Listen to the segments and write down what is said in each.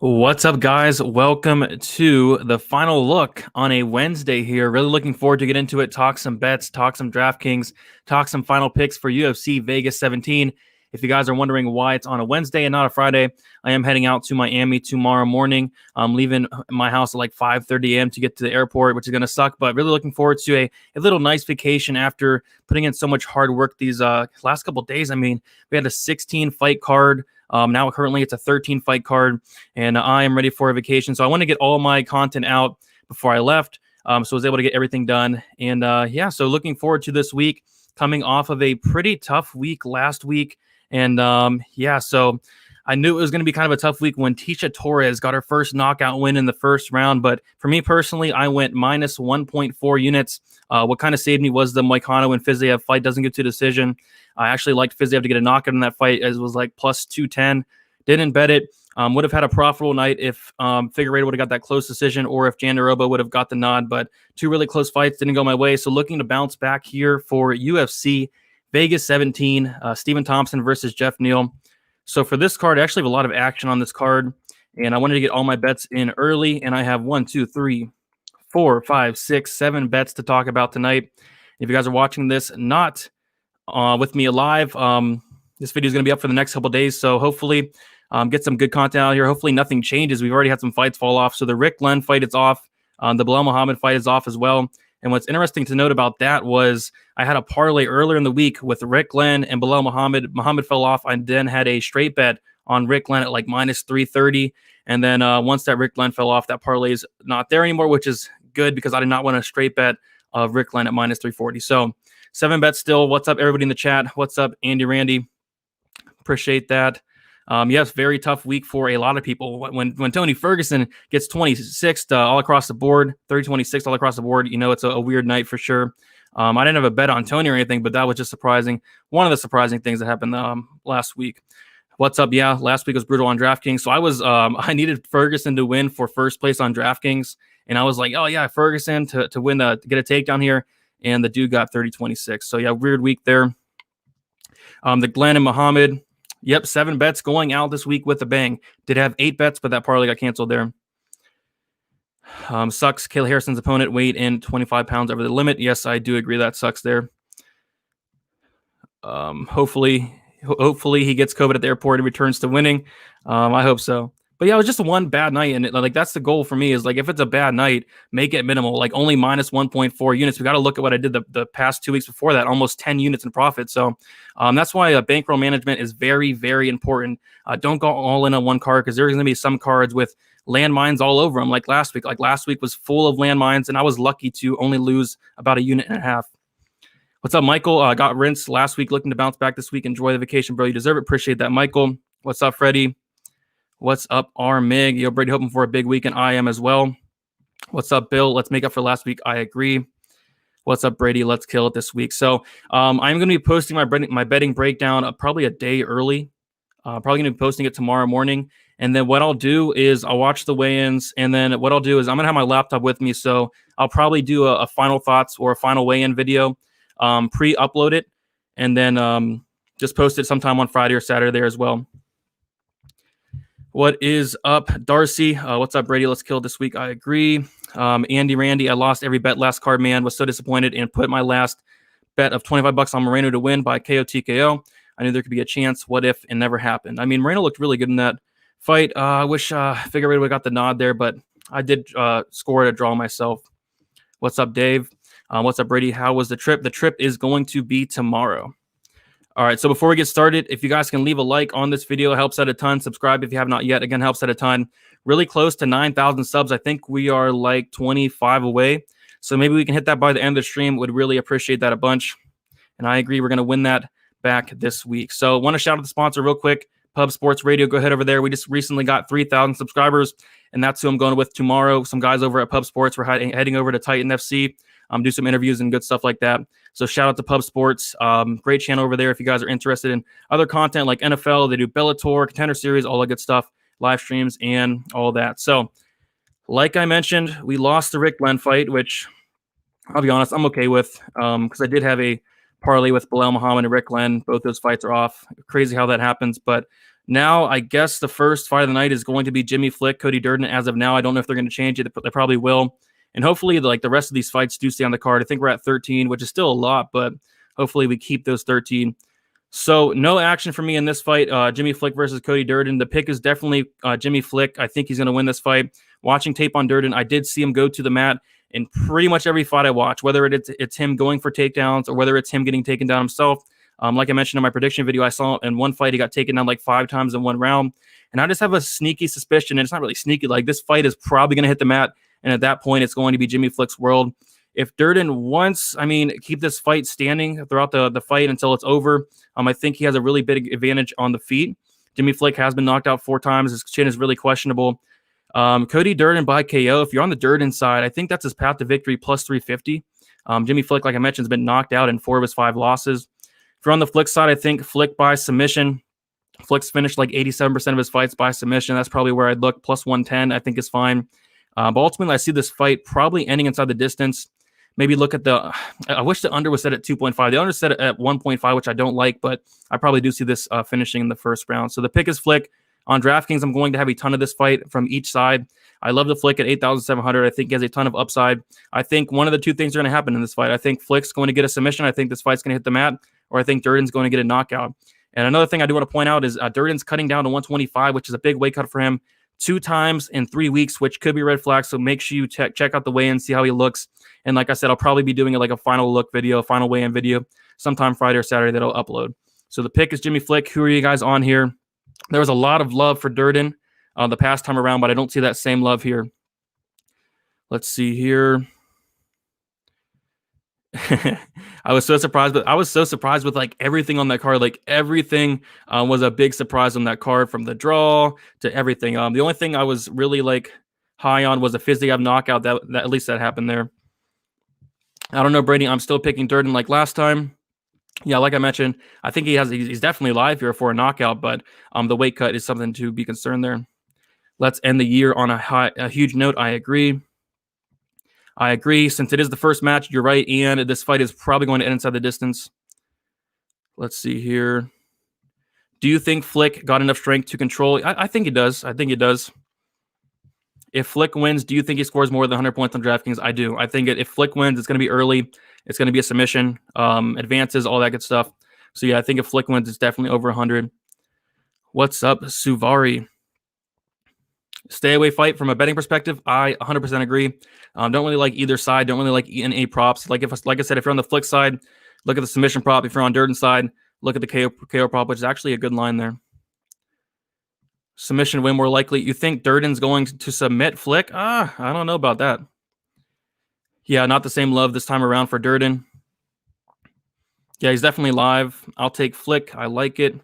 What's up, guys? Welcome to the final look on a Wednesday here. Really looking forward to get into it, talk some bets, talk some Draftkings, talk some final picks for UFC Vegas 17. If you guys are wondering why it's on a Wednesday and not a Friday, I am heading out to Miami tomorrow morning. I'm leaving my house at like 5:30 a.m. to get to the airport, which is going to suck, but really looking forward to a little nice vacation after putting in so much hard work these last couple days. I mean, we had a 16 fight card. Now currently it's a 13 fight card, and I am ready for a vacation. So I want to get all my content out before I left. So I was able to get everything done. And yeah, so looking forward to this week, coming off of a pretty tough week last week. And yeah, so I knew it was going to be kind of a tough week when Tecia Torres got her first knockout win in the first round. But for me personally, I went minus 1.4 units. What kind of saved me was the Moicano and Fiziev fight doesn't get to decision. I actually liked Fiziev to get a knockout in that fight, as it was like plus 210. Didn't bet it. Would have had a profitable night if Figueiredo would have got that close decision, or if Jandiroba would have got the nod. But two really close fights didn't go my way. So looking to bounce back here for UFC Vegas 17, Stephen Thompson versus Jeff Neal. So for this card, I actually have a lot of action on this card, and I wanted to get all my bets in early. And I have 1, 2, 3, 4, 5, 6, 7 bets to talk about tonight. If you guys are watching this not with me live, this video is going to be up for the next couple days, so hopefully get some good content out here. Hopefully nothing changes. We've already had some fights fall off. So the Rick Glenn fight is off. The Bilal Muhammad fight is off as well. And what's interesting to note about that was I had a parlay earlier in the week with Rick Glenn and Bilal Muhammad. Muhammad fell off. I then had a straight bet on Rick Glenn at like minus 330. And then once that Rick Glenn fell off, that parlay is not there anymore, which is good because I did not want a straight bet of Rick Glenn at minus 340. So 7 bets still. What's up, everybody in the chat? What's up, Andy Randy? Appreciate that. Yes, very tough week for a lot of people. When Tony Ferguson gets 26th all across the board, 30-26 all across the board, you know it's a weird night for sure. I didn't have a bet on Tony or anything, but that was just surprising. One of the surprising things that happened last week. What's up? Yeah, last week was brutal on DraftKings. So I was I needed Ferguson to win for first place on DraftKings, and I was like, oh yeah, Ferguson to win to get a takedown here, and the dude got 30-26. So yeah, weird week there. The Glenn and Muhammad. Yep, 7 bets going out this week with a bang. Did have 8 bets, but that parlay got canceled there. Sucks. Kayla Harrison's opponent weighed in 25 pounds over the limit. Yes, I do agree that sucks there. Hopefully he gets COVID at the airport and returns to winning. I hope so. But yeah, it was just one bad night, and like that's the goal for me is like if it's a bad night, make it minimal, like only minus 1.4 units. We got to look at what I did the past 2 weeks before that, almost 10 units in profit. So that's why bankroll management is very, very important. Don't go all in on one card because there's going to be some cards with landmines all over them, like last week. Like last week was full of landmines, and I was lucky to only lose about a unit and a half. What's up, Michael? Got rinsed last week, looking to bounce back this week. Enjoy the vacation, bro. You deserve it. Appreciate that, Michael. What's up, Freddie? What's up, R-Mig? Yo, Brady, hoping for a big weekend. I am as well. What's up, Bill? Let's make up for last week. I agree. What's up, Brady? Let's kill it this week. So I'm going to be posting my betting breakdown probably a day early. Probably going to be posting it tomorrow morning. And then what I'll do is I'll watch the weigh-ins. And then what I'll do is I'm going to have my laptop with me. So I'll probably do a final thoughts or a final weigh-in video, pre-upload it, and then just post it sometime on Friday or Saturday there as well. What is up, Darcy? What's up, Brady? Let's kill this week. I agree. Andy Randy, I lost every bet last card, man. Was so disappointed and put my last bet of $25 on Morono to win by KO TKO. I knew there could be a chance. What if it never happened? I mean, Morono looked really good in that fight. I wish Figueiredo would have got the nod there, but I did score at a draw myself. What's up, Dave? What's up, Brady? How was the trip? The trip is going to be tomorrow. All right, so before we get started, if you guys can leave a like on this video, it helps out a ton. Subscribe if you have not yet. Again, helps out a ton. Really close to 9,000 subs. I think we are like 25 away. So maybe we can hit that by the end of the stream. Would really appreciate that a bunch. And I agree, we're going to win that back this week. So I want to shout out the sponsor real quick, Pub Sports Radio. Go ahead over there. We just recently got 3,000 subscribers, and that's who I'm going with tomorrow. Some guys over at Pub Sports. We're heading over to Titan FC. Do some interviews and good stuff like that. So shout out to Pub Sports. Great channel over there if you guys are interested in other content like NFL. They do Bellator, Contender Series, all that good stuff, live streams, and all that. So like I mentioned, we lost the Rick Glenn fight, which I'll be honest, I'm okay with because I did have a parlay with Bilal Muhammad and Rick Glenn. Both those fights are off. Crazy how that happens, but Now, I guess the first fight of the night is going to be Jimmy Flick, Cody Durden. As of now, I don't know if they're going to change it, but they probably will. And hopefully, like the rest of these fights do stay on the card. I think we're at 13, which is still a lot, but hopefully we keep those 13. So no action for me in this fight. Jimmy Flick versus Cody Durden. The pick is definitely Jimmy Flick. I think he's going to win this fight. Watching tape on Durden, I did see him go to the mat in pretty much every fight I watch, whether it's him going for takedowns or whether it's him getting taken down himself. Like I mentioned in my prediction video, I saw in one fight he got taken down like 5 times in one round. And I just have a sneaky suspicion, and it's not really sneaky, like this fight is probably going to hit the mat, and at that point, it's going to be Jimmy Flick's world. If Durden wants, keep this fight standing throughout the fight until it's over, I think he has a really big advantage on the feet. Jimmy Flick has been knocked out 4 times. His chin is really questionable. Cody Durden by KO. If you're on the Durden side, I think that's his path to victory plus 350. Jimmy Flick, like I mentioned, has been knocked out in 4 of his 5 losses. If you're on the Flick side, I think Flick by submission. Flick's finished like 87% of his fights by submission. That's probably where I'd look. Plus 110, I think is fine. But ultimately, I see this fight probably ending inside the distance. Maybe look at I wish the under was set at 2.5. The under set at 1.5, which I don't like, but I probably do see this finishing in the first round. So the pick is Flick. On DraftKings, I'm going to have a ton of this fight from each side. I love the Flick at 8,700. I think he has a ton of upside. I think one of the 2 things are going to happen in this fight. I think Flick's going to get a submission. I think this fight's going to hit the mat, or I think Durden's going to get a knockout. And another thing I do want to point out is Durden's cutting down to 125, which is a big weight cut for him 2 times in 3 weeks, which could be red flag. So make sure you check out the weigh-in, see how he looks. And like I said, I'll probably be doing like a final look video, final weigh-in video sometime Friday or Saturday that I'll upload. So the pick is Jimmy Flick. Who are you guys on here? There was a lot of love for Durden the past time around, but I don't see that same love here. Let's see here. I was so surprised with like everything on that card. Like everything was a big surprise on that card, from the draw to everything. The only thing I was really like high on was a Fiziev knockout. That at least that happened there. I don't know, Brady. I'm still picking Durden like last time. Yeah, like I mentioned, I think he's definitely live here for a knockout, but the weight cut is something to be concerned there. Let's end the year on a huge note. I agree. Since it is the first match, you're right, and this fight is probably going to end inside the distance. Let's see here. Do you think Flick got enough strength to control? I think he does. If Flick wins, do you think he scores more than 100 points on DraftKings? I do. I think if Flick wins, it's going to be early. It's going to be a submission, advances, all that good stuff. So, yeah, I think if Flick wins, it's definitely over 100. What's up, Suvari? Stay away fight from a betting perspective. I 100% agree. Don't really like either side. Don't really like E&A props. Like I said, if you're on the Flick side, look at the submission prop. If you're on Durden's side, look at the KO prop, which is actually a good line there. Submission win more likely. You think Durden's going to submit Flick? I don't know about that. Yeah, not the same love this time around for Durden. Yeah, he's definitely live. I'll take Flick. I like it.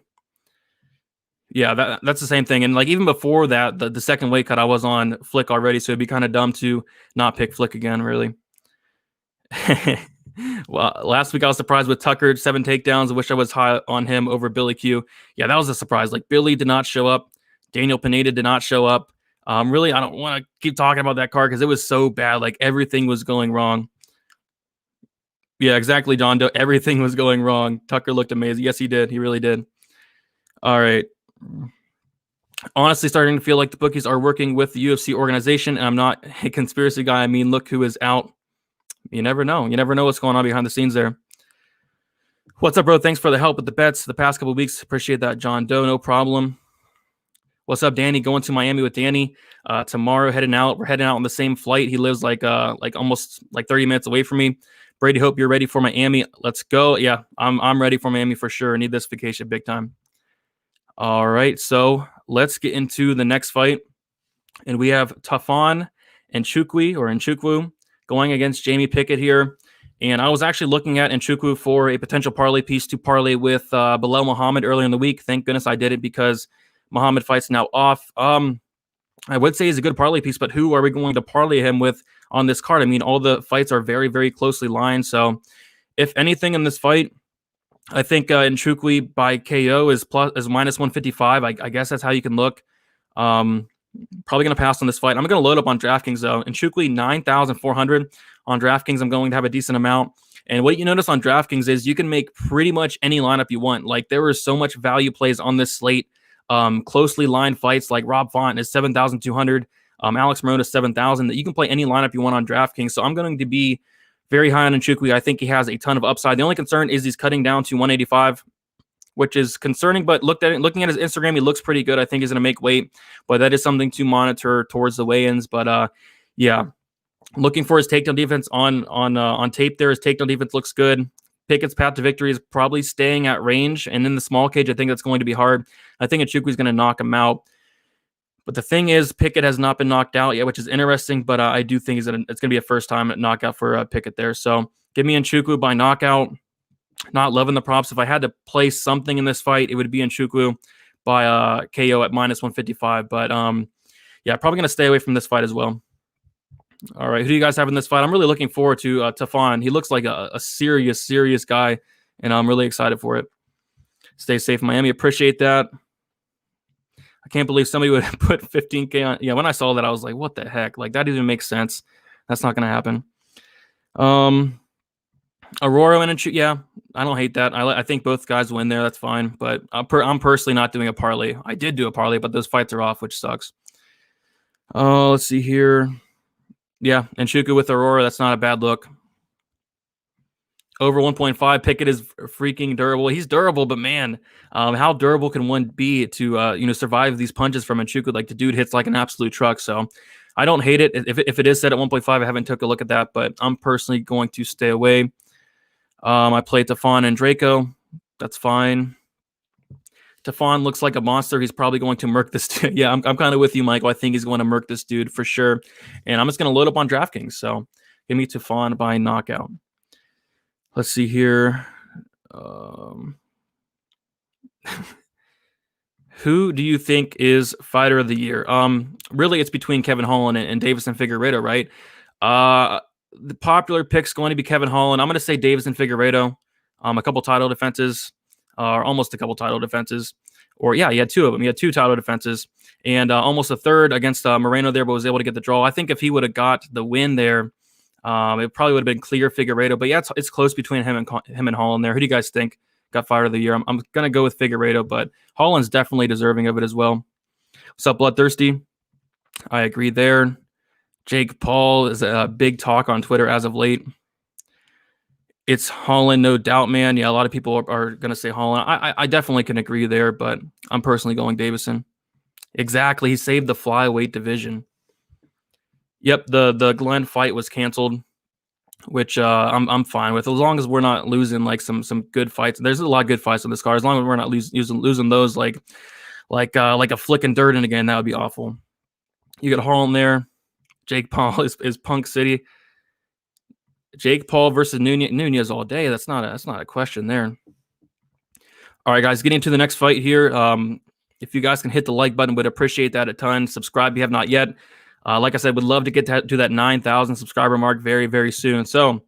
Yeah, that's the same thing. And like even before that, the second weight cut, I was on Flick already, so it'd be kind of dumb to not pick Flick again, really. Well, last week I was surprised with Tucker, 7 takedowns. I wish I was high on him over Billy Q. Yeah, that was a surprise. Like Billy did not show up. Daniel Pineda did not show up. Really, I don't want to keep talking about that card because it was so bad. Like everything was going wrong. Yeah, exactly, John Doe. Everything was going wrong. Tucker looked amazing. Yes, he did. He really did. All right. Honestly, starting to feel like the bookies are working with the UFC organization, and I'm not a conspiracy guy. I mean, look who is out. You never know. You never know what's going on behind the scenes there. What's up, bro? Thanks for the help with the bets the past couple of weeks. Appreciate that, John Doe. No problem. What's up, Danny? Going to Miami with Danny tomorrow. Heading out. We're heading out on the same flight. He lives like almost 30 minutes away from me. Brady, hope you're ready for Miami. Let's go. Yeah, I'm ready for Miami for sure. I need this vacation big time. All right, so let's get into the next fight. And we have Tafon Nchukwu going against Jamie Pickett here. And I was actually looking at Nchukwu for a potential parlay piece to parlay with Bilal Muhammad earlier in the week. Thank goodness I did it because Muhammad fight's now off. I would say he's a good parlay piece, but who are we going to parlay him with on this card? I mean, all the fights are very, very closely lined. So if anything in this fight, I think Nchukwu by KO is minus 155. I guess that's how you can look. Probably going to pass on this fight. I'm going to load up on DraftKings, though. Nchukwu, 9,400 on DraftKings. I'm going to have a decent amount. And what you notice on DraftKings is you can make pretty much any lineup you want. Like, there is so much value plays on this slate. closely lined fights like Rob Font is 7,200. Alex Morono is 7,000. That you can play any lineup you want on DraftKings. So I'm going to be very high on Nchukwu. I think he has a ton of upside. The only concern is he's cutting down to 185, which is concerning. But looking at his Instagram, he looks pretty good. I think he's going to make weight, but that is something to monitor towards the weigh-ins. But yeah, looking for his takedown defense on tape. There, his takedown defense looks good. Pickett's path to victory is probably staying at range, and in the small cage, I think that's going to be hard. I think Nchukwu is going to knock him out. But the thing is, Pickett has not been knocked out yet, which is interesting. But I do think it's going to be a first-time knockout for Pickett there. So give me Nchukwu by knockout. Not loving the props. If I had to play something in this fight, it would be Nchukwu by KO at -155. But yeah, probably going to stay away from this fight as well. All right, who do you guys have in this fight? I'm really looking forward to Tafon. He looks like a serious guy, and I'm really excited for it. Stay safe, Miami. Appreciate that. I can't believe somebody would put 15K on. Yeah, when I saw that, I was like, what the heck? Like, that even makes sense. That's not going to happen. Aurora and Nchukwu, yeah, I don't hate that. I think both guys win there. That's fine. But I'm personally not doing a parlay. I did do a parlay, but those fights are off, which sucks. Let's see here. Yeah, Nchukwu with Aurora, that's not a bad look. Over 1.5, Pickett is freaking durable. He's durable, but man, how durable can one be to survive these punches from Nchukwu? Like, the dude hits like an absolute truck. So I don't hate it. If it is set at 1.5, I haven't took a look at that, but I'm personally going to stay away. I played Tafon and Draco. That's fine. Tafon looks like a monster. He's probably going to murk this dude. Yeah, I'm kind of with you, Michael. I think he's going to murk this dude for sure. And I'm just going to load up on DraftKings. So give me Tafon by knockout. Let's see here. Who do you think is fighter of the year? Really, it's between Kevin Holland and Davison Figueiredo, right? The popular pick's going to be Kevin Holland. I'm going to say Davison Figueiredo. A couple title defenses. Or almost a couple title defenses. Or, yeah, he had two of them. He had two title defenses. And almost a third against Morono there, but was able to get the draw. I think if he would have got the win there, it probably would have been clear Figueiredo. But, yeah, it's close between him and Holland there. Who do you guys think got fighter of the year? I'm going to go with Figueiredo, but Holland's definitely deserving of it as well. What's up, Bloodthirsty? I agree there. Jake Paul is a big talk on Twitter as of late. It's Holland, no doubt, man. Yeah, a lot of people are going to say Holland. I definitely can agree there, but I'm personally going Davison. Exactly. He saved the flyweight division. Yep, the Glenn fight was canceled, which I'm fine with. As long as we're not losing like some good fights. There's a lot of good fights on this card. As long as we're not losing those like a Flick and Durden again, that would be awful. You got Holland there. Jake Paul is Punk City. Jake Paul versus Nunez all day. That's not a question there. All right, guys, getting to the next fight here. If you guys can hit the like button, would appreciate that a ton. Subscribe if you have not yet. Like I said, would love to get to that 9,000 subscriber mark very, very soon. So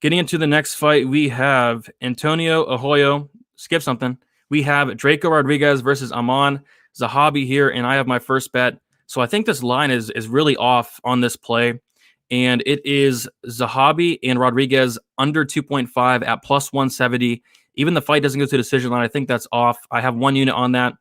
getting into the next fight, we have Antonio Ahoyo. Skip something. We have Draco Rodriguez versus Amon Zahabi here, and I have my first bet. So I think this line is really off on this play. And it is Zahabi and Rodriguez under 2.5 at plus 170. Even the fight doesn't go to decision line. I think that's off. I have one unit on that.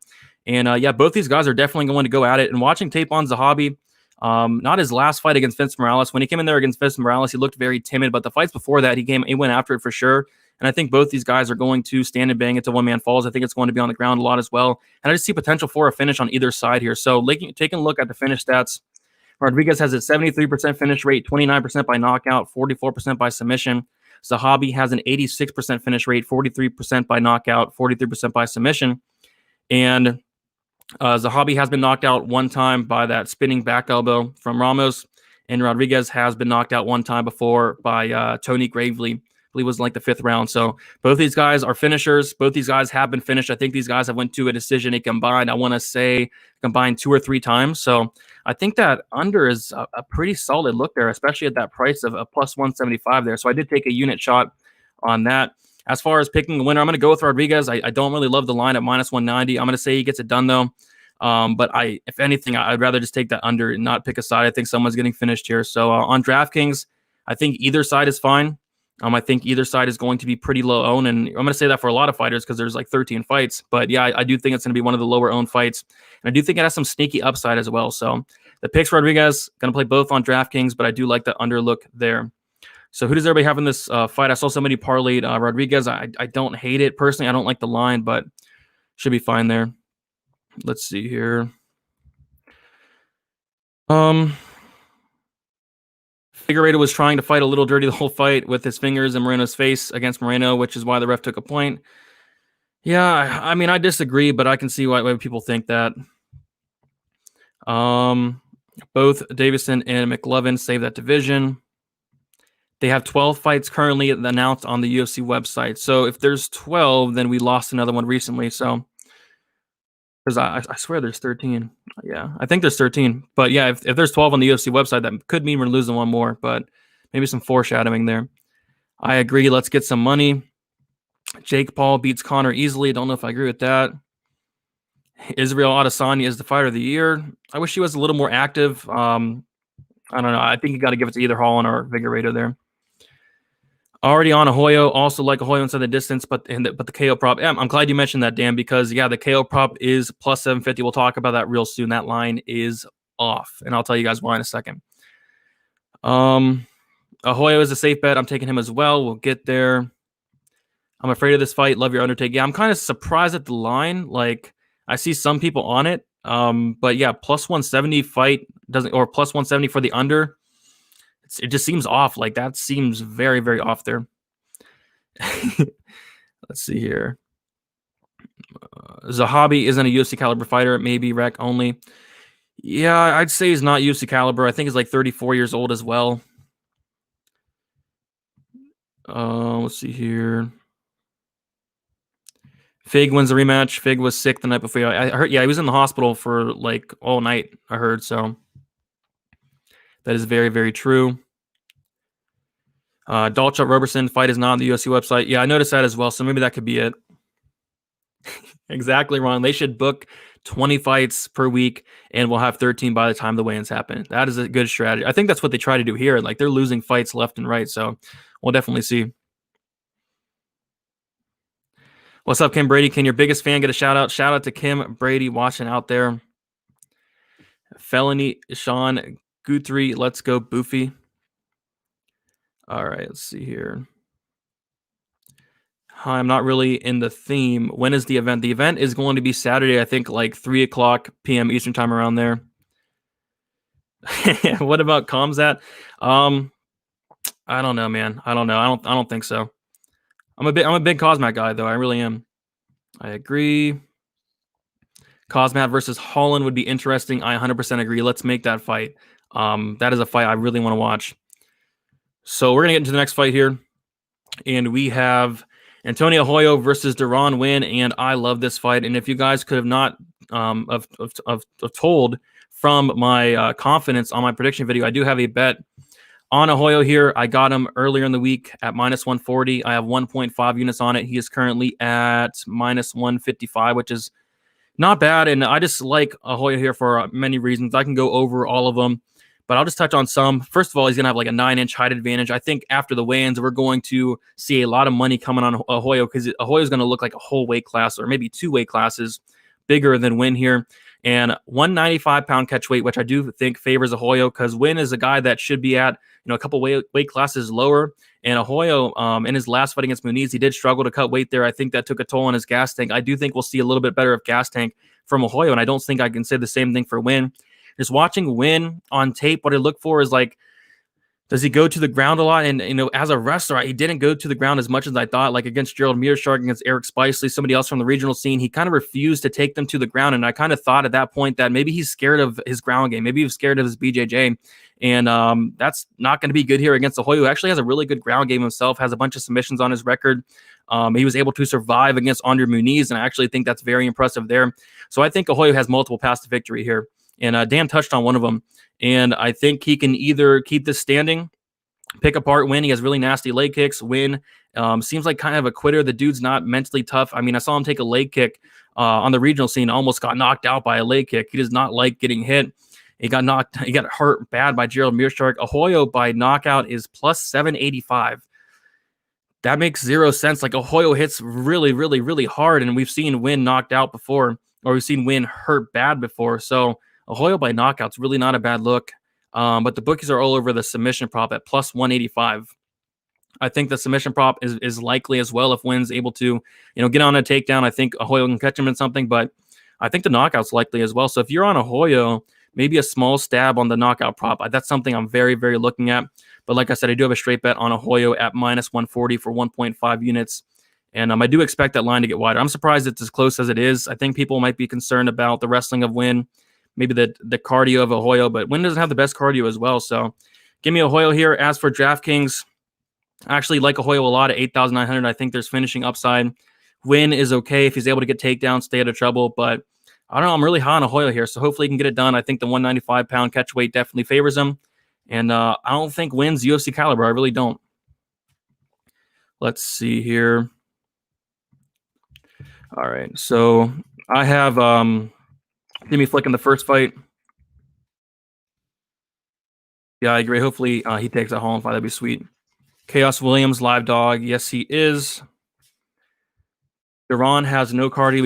And yeah, both these guys are definitely going to go at it. And watching tape on Zahabi, not his last fight against Vince Morales. When he came in there against Vince Morales, he looked very timid. But the fights before that, he went after it for sure. And I think both these guys are going to stand and bang until one man falls. I think it's going to be on the ground a lot as well. And I just see potential for a finish on either side here. So taking a look at the finish stats, Rodriguez has a 73% finish rate, 29% by knockout, 44% by submission. Zahabi has an 86% finish rate, 43% by knockout, 43% by submission. And Zahabi has been knocked out one time by that spinning back elbow from Ramos. And Rodriguez has been knocked out one time before by Tony Gravely. I believe it was like the 5th round. So both these guys are finishers. Both these guys have been finished. I think these guys have went to a decision. I want to say combined 2 or 3 times. So I think that under is a pretty solid look there, especially at that price of a plus 175 there. So I did take a unit shot on that. As far as picking a winner, I'm going to go with Rodriguez. I don't really love the line at minus 190. I'm going to say he gets it done though. But if anything, I'd rather just take that under and not pick a side. I think someone's getting finished here. So on DraftKings, I think either side is fine. I think either side is going to be pretty low owned, and I'm going to say that for a lot of fighters because there's like 13 fights. But yeah, I do think it's going to be one of the lower owned fights, and I do think it has some sneaky upside as well. So the picks Rodriguez going to play both on DraftKings, but I do like the underlook there. So who does everybody have in this fight? I saw somebody parlayed Rodriguez. I don't hate it personally. I don't like the line, but should be fine there. Let's see here. Figueiredo was trying to fight a little dirty the whole fight with his fingers in Moreno's face against Morono, which is why the ref took a point. Yeah, I mean, I disagree, but I can see why people think that. Both Davison and McLovin saved that division. They have 12 fights currently announced on the UFC website. So if there's 12, then we lost another one recently. So, because I swear there's 13. Yeah, I think there's 13. But yeah, if there's 12 on the UFC website, that could mean we're losing one more. But maybe some foreshadowing there. I agree. Let's get some money. Jake Paul beats Connor easily. Don't know if I agree with that. Israel Adesanya is the fighter of the year. I wish he was a little more active. I don't know. I think you got to give it to either Holland or Figueiredo there. Already on Ahoyo, also like Ahoyo inside the distance, but the KO prop. Yeah, I'm glad you mentioned that, Dan, because yeah, the KO prop is plus 750. We'll talk about that real soon. That line is off, and I'll tell you guys why in a second. Ahoyo is a safe bet. I'm taking him as well. We'll get there. I'm afraid of this fight. Love your undertake. Yeah, I'm kind of surprised at the line. Like, I see some people on it, but yeah, plus 170 fight doesn't, or plus 170 for the under. It just seems off. Like, that seems very, very off there. Let's see here. Zahabi isn't a UFC caliber fighter. Maybe rec only. Yeah, I'd say he's not UFC caliber. I think he's like 34 years old as well. Let's see here. Fig wins the rematch. Fig was sick the night before. I heard, yeah, he was in the hospital for like all night, I heard. So that is very, very true. Dalcha Roberson fight is not on the UFC website. Yeah, I noticed that as well. So maybe that could be it. Exactly, Ron. They should book 20 fights per week, and we'll have 13 by the time the weigh-ins happen. That is a good strategy. I think that's what they try to do here. Like, they're losing fights left and right. So we'll definitely see. What's up, Kim Brady? Can your biggest fan get a shout out? Shout out to Kim Brady watching out there. Felony Sean Guthrie, let's go Boofy. All right, let's see here. Hi, I'm not really in the theme. When is the event? The event is going to be Saturday, I think, like 3:00 p.m. Eastern time around there. What about Kianzad? I don't know, man. I don't know. I don't think so. I'm a big Cosmat guy, though. I really am. I agree. Cosmat versus Holland would be interesting. I 100% agree. Let's make that fight. That is a fight I really want to watch. So we're going to get into the next fight here. And we have Antonio Ahoyo versus Nguyen, and I love this fight. And if you guys could have not told from my confidence on my prediction video, I do have a bet on Ahoyo here. I got him earlier in the week at minus 140. I have 1.5 units on it. He is currently at minus 155, which is not bad. And I just like Ahoyo here for many reasons. I can go over all of them, but I'll just touch on some. First of all, he's going to have like a 9-inch height advantage. I think after the weigh-ins, we're going to see a lot of money coming on Ahoyo because Ahoyo is going to look like a whole weight class or maybe 2 weight classes bigger than Nguyen here. And 195-pound catch weight, which I do think favors Ahoyo because Nguyen is a guy that should be at a couple weight classes lower. And Ahoyo, in his last fight against Muniz, he did struggle to cut weight there. I think that took a toll on his gas tank. I do think we'll see a little bit better of gas tank from Ahoyo, and I don't think I can say the same thing for Nguyen. Just watching Nguyen on tape, what I look for is like, does he go to the ground a lot? And, as a wrestler, he didn't go to the ground as much as I thought, like against Gerald Mearshark, against Eric Spicely, somebody else from the regional scene. He kind of refused to take them to the ground. And I kind of thought at that point that maybe he's scared of his ground game. Maybe he's scared of his BJJ. And that's not going to be good here against Ahoyo, who actually has a really good ground game himself, has a bunch of submissions on his record. He was able to survive against Andre Muniz, and I actually think that's very impressive there. So I think Ahoyo has multiple paths to victory here. And Dan touched on one of them. And I think he can either keep this standing, pick apart Nguyen. He has really nasty leg kicks. Nguyen seems like kind of a quitter. The dude's not mentally tough. I mean, I saw him take a leg kick on the regional scene, almost got knocked out by a leg kick. He does not like getting hit. He got hurt bad by Gerald Mearshark. Ahoyo by knockout is plus 785. That makes zero sense. Like Ahoyo hits really, really, really hard, and we've seen Nguyen knocked out before, or we've seen Nguyen hurt bad before. So Ahoyo by knockout's really not a bad look. But the bookies are all over the submission prop at plus 185. I think the submission prop is likely as well if Nguyen's able to, get on a takedown. I think Ahoyo can catch him in something, but I think the knockout's likely as well. So if you're on Ahoyo, maybe a small stab on the knockout prop. That's something I'm very, very looking at. But like I said, I do have a straight bet on Ahoyo at minus 140 for 1.5 units. And I do expect that line to get wider. I'm surprised it's as close as it is. I think people might be concerned about the wrestling of Nguyen, maybe the cardio of Ahoyo, but Nguyen doesn't have the best cardio as well. So give me Ahoyo here. As for DraftKings, I actually like Ahoyo a lot at 8,900. I think there's finishing upside. Nguyen is okay if he's able to get takedowns, stay out of trouble, but I don't know. I'm really high on Ahoyo here, so hopefully he can get it done. I think the 195-pound catch weight definitely favors him. And I don't think Nguyen's UFC caliber. I really don't. Let's see here. All right, so I have Jimmy Flick in the first fight. Yeah, I agree. Hopefully he takes that Holland fight. That'd be sweet. Chaos Williams, live dog. Yes, he is. Duran has no cardio.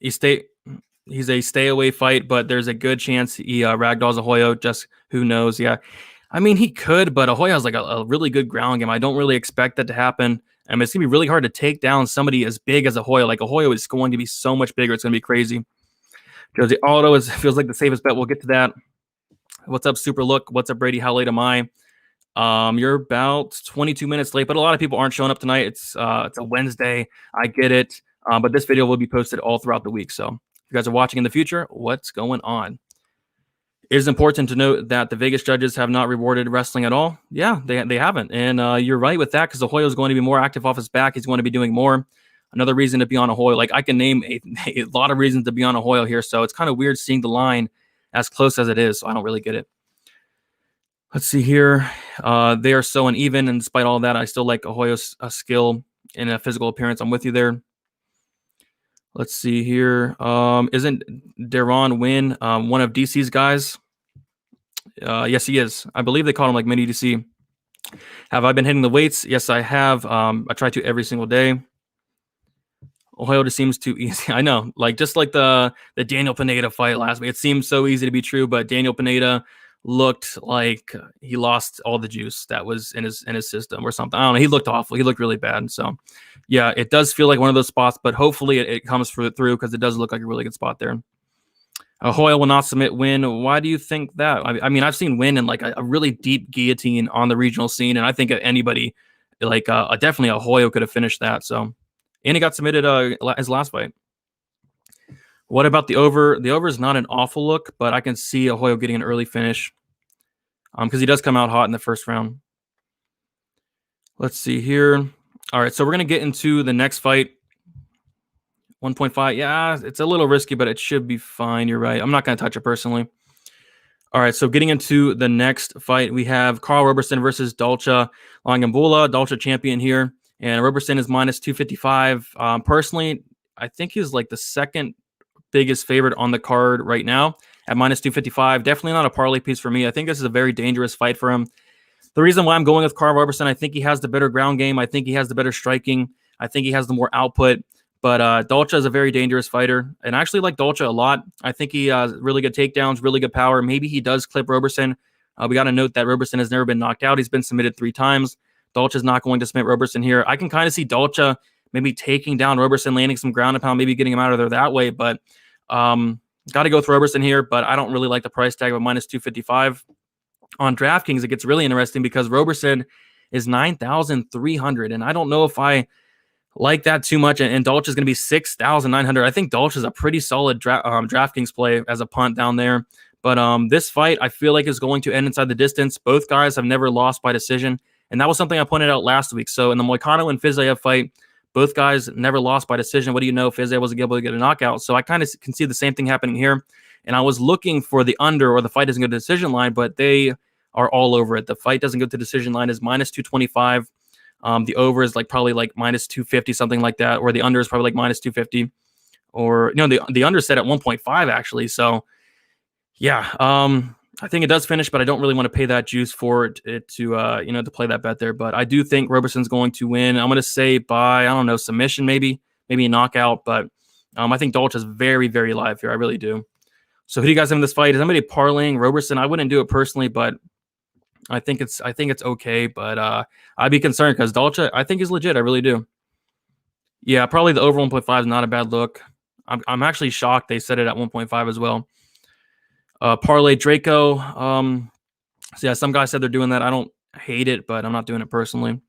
He's a stay away fight, but there's a good chance he ragdolls Ahoyo. Just who knows? Yeah, I mean he could, but Ahoyo has like a really good ground game. I don't really expect that to happen. I mean, it's gonna be really hard to take down somebody as big as Ahoyo. Like Ahoyo is going to be so much bigger. It's gonna be crazy. Josie Aldo feels like the safest bet. We'll get to that. What's up, Super Look? What's up, Brady? How late am I? You're about 22 minutes late, but a lot of people aren't showing up tonight. It's a Wednesday. I get it. But this video will be posted all throughout the week. So if you guys are watching in the future, what's going on? It is important to note that the Vegas judges have not rewarded wrestling at all. Yeah, they haven't. And you're right with that because Ahoyo is going to be more active off his back. He's going to be doing more. Another reason to be on Ahoyo. Like I can name a lot of reasons to be on Ahoyo here. So it's kind of weird seeing the line as close as it is. So I don't really get it. Let's see here. They are so uneven, and despite all that, I still like Ahoyo's skill and a physical appearance. I'm with you there. Let's see here. Isn't Duran Nguyen one of DC's guys? Yes, he is. I believe they call him like mini DC. Have I been hitting the weights? Yes, I have. I try to every single day. Ahoyo just seems too easy. I know, just like the Daniel Pineda fight last week. It seems so easy to be true, but Daniel Pineda looked like he lost all the juice that was in his system or something. I don't know. He looked awful. He looked really bad. So, yeah, it does feel like one of those spots, but hopefully it comes through because it does look like a really good spot there. Ahoyo will not submit Nguyen. Why do you think that? I mean, I've seen Nguyen in like a really deep guillotine on the regional scene, and I think anybody definitely Ahoyo could have finished that. So, and he got submitted his last fight. What about the over? The over is not an awful look, but I can see Ahoyo getting an early finish because he does come out hot in the first round. Let's see here. All right, so we're going to get into the next fight. 1.5. Yeah, it's a little risky, but it should be fine. You're right. I'm not going to touch it personally. All right, so getting into the next fight, we have Carl Roberson versus Dolce Langambula. Dolce champion here, and Roberson is minus 255. Personally, I think he's like the second biggest favorite on the card right now at minus 255. Definitely not a parlay piece for me. I think this is a very dangerous fight for him. The reason why I'm going with Carl Roberson, I think he has the better ground game. I think he has the better striking. I think he has the more output. But Dolce is a very dangerous fighter. And I actually like Dolce a lot. I think he has really good takedowns, really good power. Maybe he does clip Roberson. We got to note that Roberson has never been knocked out. He's been submitted 3 times. Dolce is not going to submit Roberson here. I can kind of see Dolce maybe taking down Roberson, landing some ground and pound, maybe getting him out of there that way. But got to go with Roberson here, but I don't really like the price tag of minus 255. On DraftKings, it gets really interesting because Roberson is 9,300, and I don't know if I like that too much, and Dolce is going to be 6,900. I think Dolce is a pretty solid DraftKings play as a punt down there. But this fight, I feel like, is going to end inside the distance. Both guys have never lost by decision, and that was something I pointed out last week. So in the Moicano and Fiziev fight, both guys never lost by decision. What do you know? Fiziev was able to get a knockout. So I kind of can see the same thing happening here. And I was looking for the under or the fight doesn't go to decision line, but they are all over it. The fight doesn't go to decision line is minus 225. The over is probably minus 250, something like that. Or the under is probably like minus 250. Or, the under set at 1.5 actually. So, yeah. I think it does finish, but I don't really want to pay that juice for it to to play that bet there. But I do think Roberson's going to win. I'm going to say by, I don't know, submission maybe a knockout. But I think Dolce is very, very live here. I really do. So who do you guys have in this fight? Is anybody parlaying Roberson? I wouldn't do it personally, but I think it's okay. But I'd be concerned because Dolce, I think he's legit. I really do. Yeah, probably the over 1.5 is not a bad look. I'm actually shocked they set it at 1.5 as well. Parlay Draco. So yeah, some guys said they're doing that. I don't hate it, but I'm not doing it personally.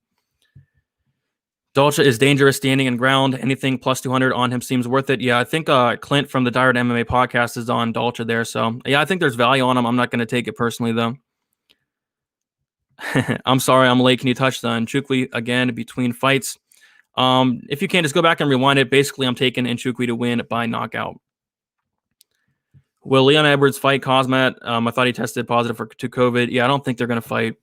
Dolce is dangerous standing and ground. Anything plus 200 on him seems worth it. Yeah, I think Clint from the Dired MMA podcast is on Dolce there. So yeah, I think there's value on him. I'm not going to take it personally though. I'm sorry, I'm late. Can you touch the Nchukwu again between fights? If you can, just go back and rewind it. Basically, I'm taking Nchukwu to win by knockout. Will Leon Edwards fight Cosmat? I thought he tested positive to COVID. Yeah, I don't think they're going to fight.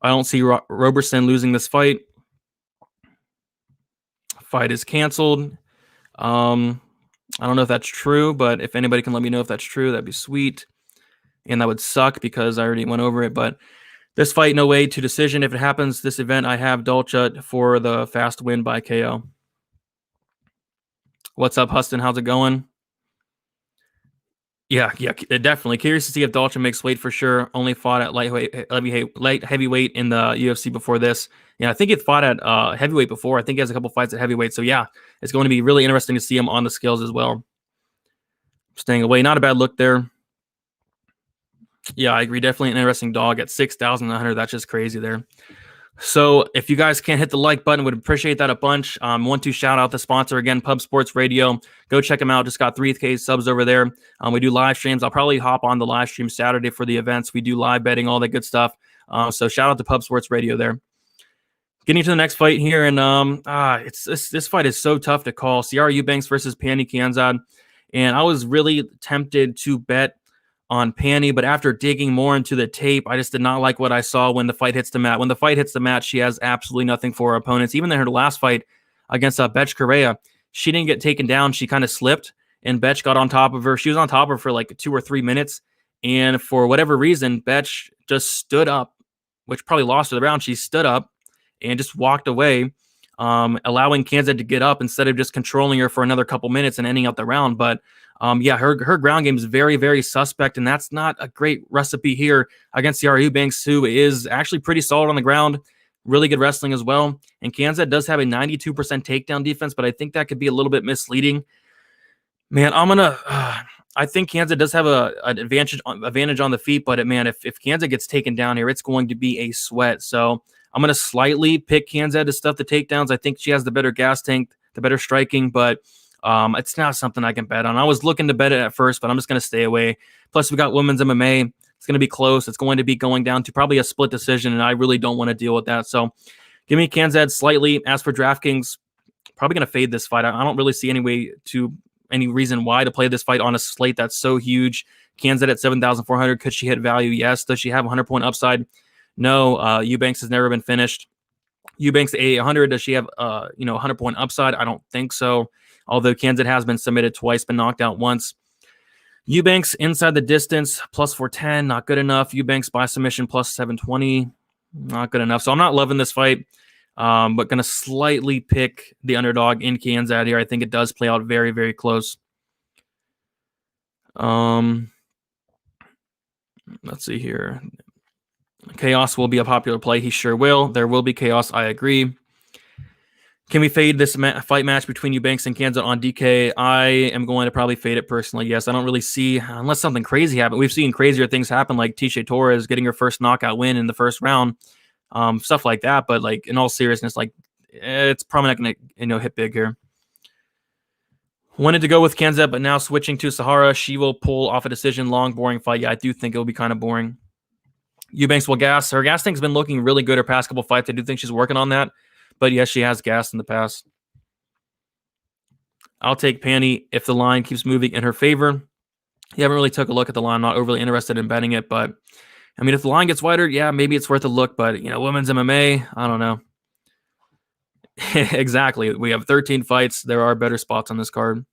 I don't see Roberson losing this fight. Fight is canceled. I don't know if that's true, but if anybody can let me know if that's true, that'd be sweet. And that would suck because I already went over it. But this fight, no way to decision. If it happens, this event, I have Dolce for the fast win by KO. What's up, Huston? How's it going? Yeah, definitely. Curious to see if Dolce makes weight for sure. Only fought at light heavyweight in the UFC before this. Yeah, I think he fought at heavyweight before. I think he has a couple fights at heavyweight. So yeah, it's going to be really interesting to see him on the scales as well. Staying away, not a bad look there. Yeah, I agree. Definitely an interesting dog at 6,100. That's just crazy there. So if you guys can't hit the like button, would appreciate that a bunch. Want to shout out the sponsor again, Pub Sports Radio. Go check them out. Just got 3K subs over there. We do live streams. I'll probably hop on the live stream Saturday for the events. We do live betting, all that good stuff. So shout out to Pub Sports Radio there. Getting to the next fight here, and this fight is so tough to call. Ciara Eubanks versus Pannie Kianzad, and I was really tempted to bet on Pannie, but after digging more into the tape, I just did not like what I saw when the fight hits the mat. When the fight hits the mat, she has absolutely nothing for her opponents. Even in her last fight against Buccheri, she didn't get taken down. She kind of slipped, and Betch got on top of her. She was on top of her for like 2 or 3 minutes, and for whatever reason, Betch just stood up, which probably lost her the round. She stood up and just walked away, allowing Kianzad to get up instead of just controlling her for another couple minutes and ending out the round. But yeah, her ground game is very, very suspect, and that's not a great recipe here against Ciara Eubanks, who is actually pretty solid on the ground, really good wrestling as well. And Kianzad does have a 92% takedown defense, but I think that could be a little bit misleading. Man, I think Kianzad does have an advantage on the feet, but man, if Kianzad gets taken down here, it's going to be a sweat. So I'm going to slightly pick Kianzad to stuff the takedowns. I think she has the better gas tank, the better striking, but it's not something I can bet on. I was looking to bet it at first, but I'm just going to stay away. Plus, we got women's MMA. It's going to be close. It's going to be going down to probably a split decision, and I really don't want to deal with that. So give me Kianzad slightly. As for DraftKings, probably going to fade this fight. I don't really see any reason why to play this fight on a slate that's so huge. Kianzad at 7,400. Could she hit value? Yes. Does she have 100-point upside? No. Eubanks has never been finished. Eubanks at 800. Does she have 100-point upside? I don't think so. Although Kianzad has been submitted twice, been knocked out once. Eubanks inside the distance, plus 410, not good enough. Eubanks by submission, plus 720, not good enough. So I'm not loving this fight, but going to slightly pick the underdog in Kianzad here. I think it does play out very, very close. Let's see here. Chaos will be a popular play. He sure will. There will be chaos. I agree. Can we fade this fight match between Eubanks and Kianzad on DK? I am going to probably fade it personally. Yes, I don't really see, unless something crazy happens. We've seen crazier things happen, like Tisha Torres getting her first knockout win in the first round, stuff like that. But like in all seriousness, it's probably not going to hit big here. Wanted to go with Kianzad, but now switching to Sahara, she will pull off a decision. Long, boring fight. Yeah, I do think it will be kind of boring. Eubanks will gas. Her gas tank's been looking really good her past couple fights. I do think she's working on that. But yes, she has gas in the past. I'll take Pannie if the line keeps moving in her favor. You haven't really took a look at the line. I'm not overly interested in betting it. But, I mean, if the line gets wider, yeah, maybe it's worth a look. But, women's MMA, I don't know. Exactly. We have 13 fights. There are better spots on this card.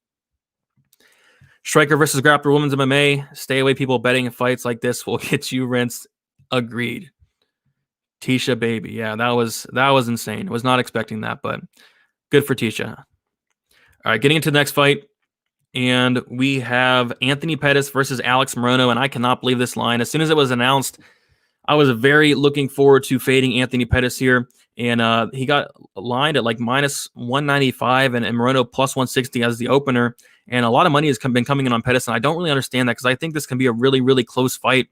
Striker versus grappler, women's MMA. Stay away, people betting in fights like this will get you rinsed. Agreed. Tisha baby. Yeah, that was insane. Was not expecting that, but good for Tisha. All right, getting into the next fight. And we have Anthony Pettis versus Alex Morono, and I cannot believe this line. As soon as it was announced, I was very looking forward to fading Anthony Pettis here, and he got lined at like minus 195 and Morono plus 160 as the opener, and a lot of money has been coming in on Pettis, and I don't really understand that because I think this can be a really, really close fight.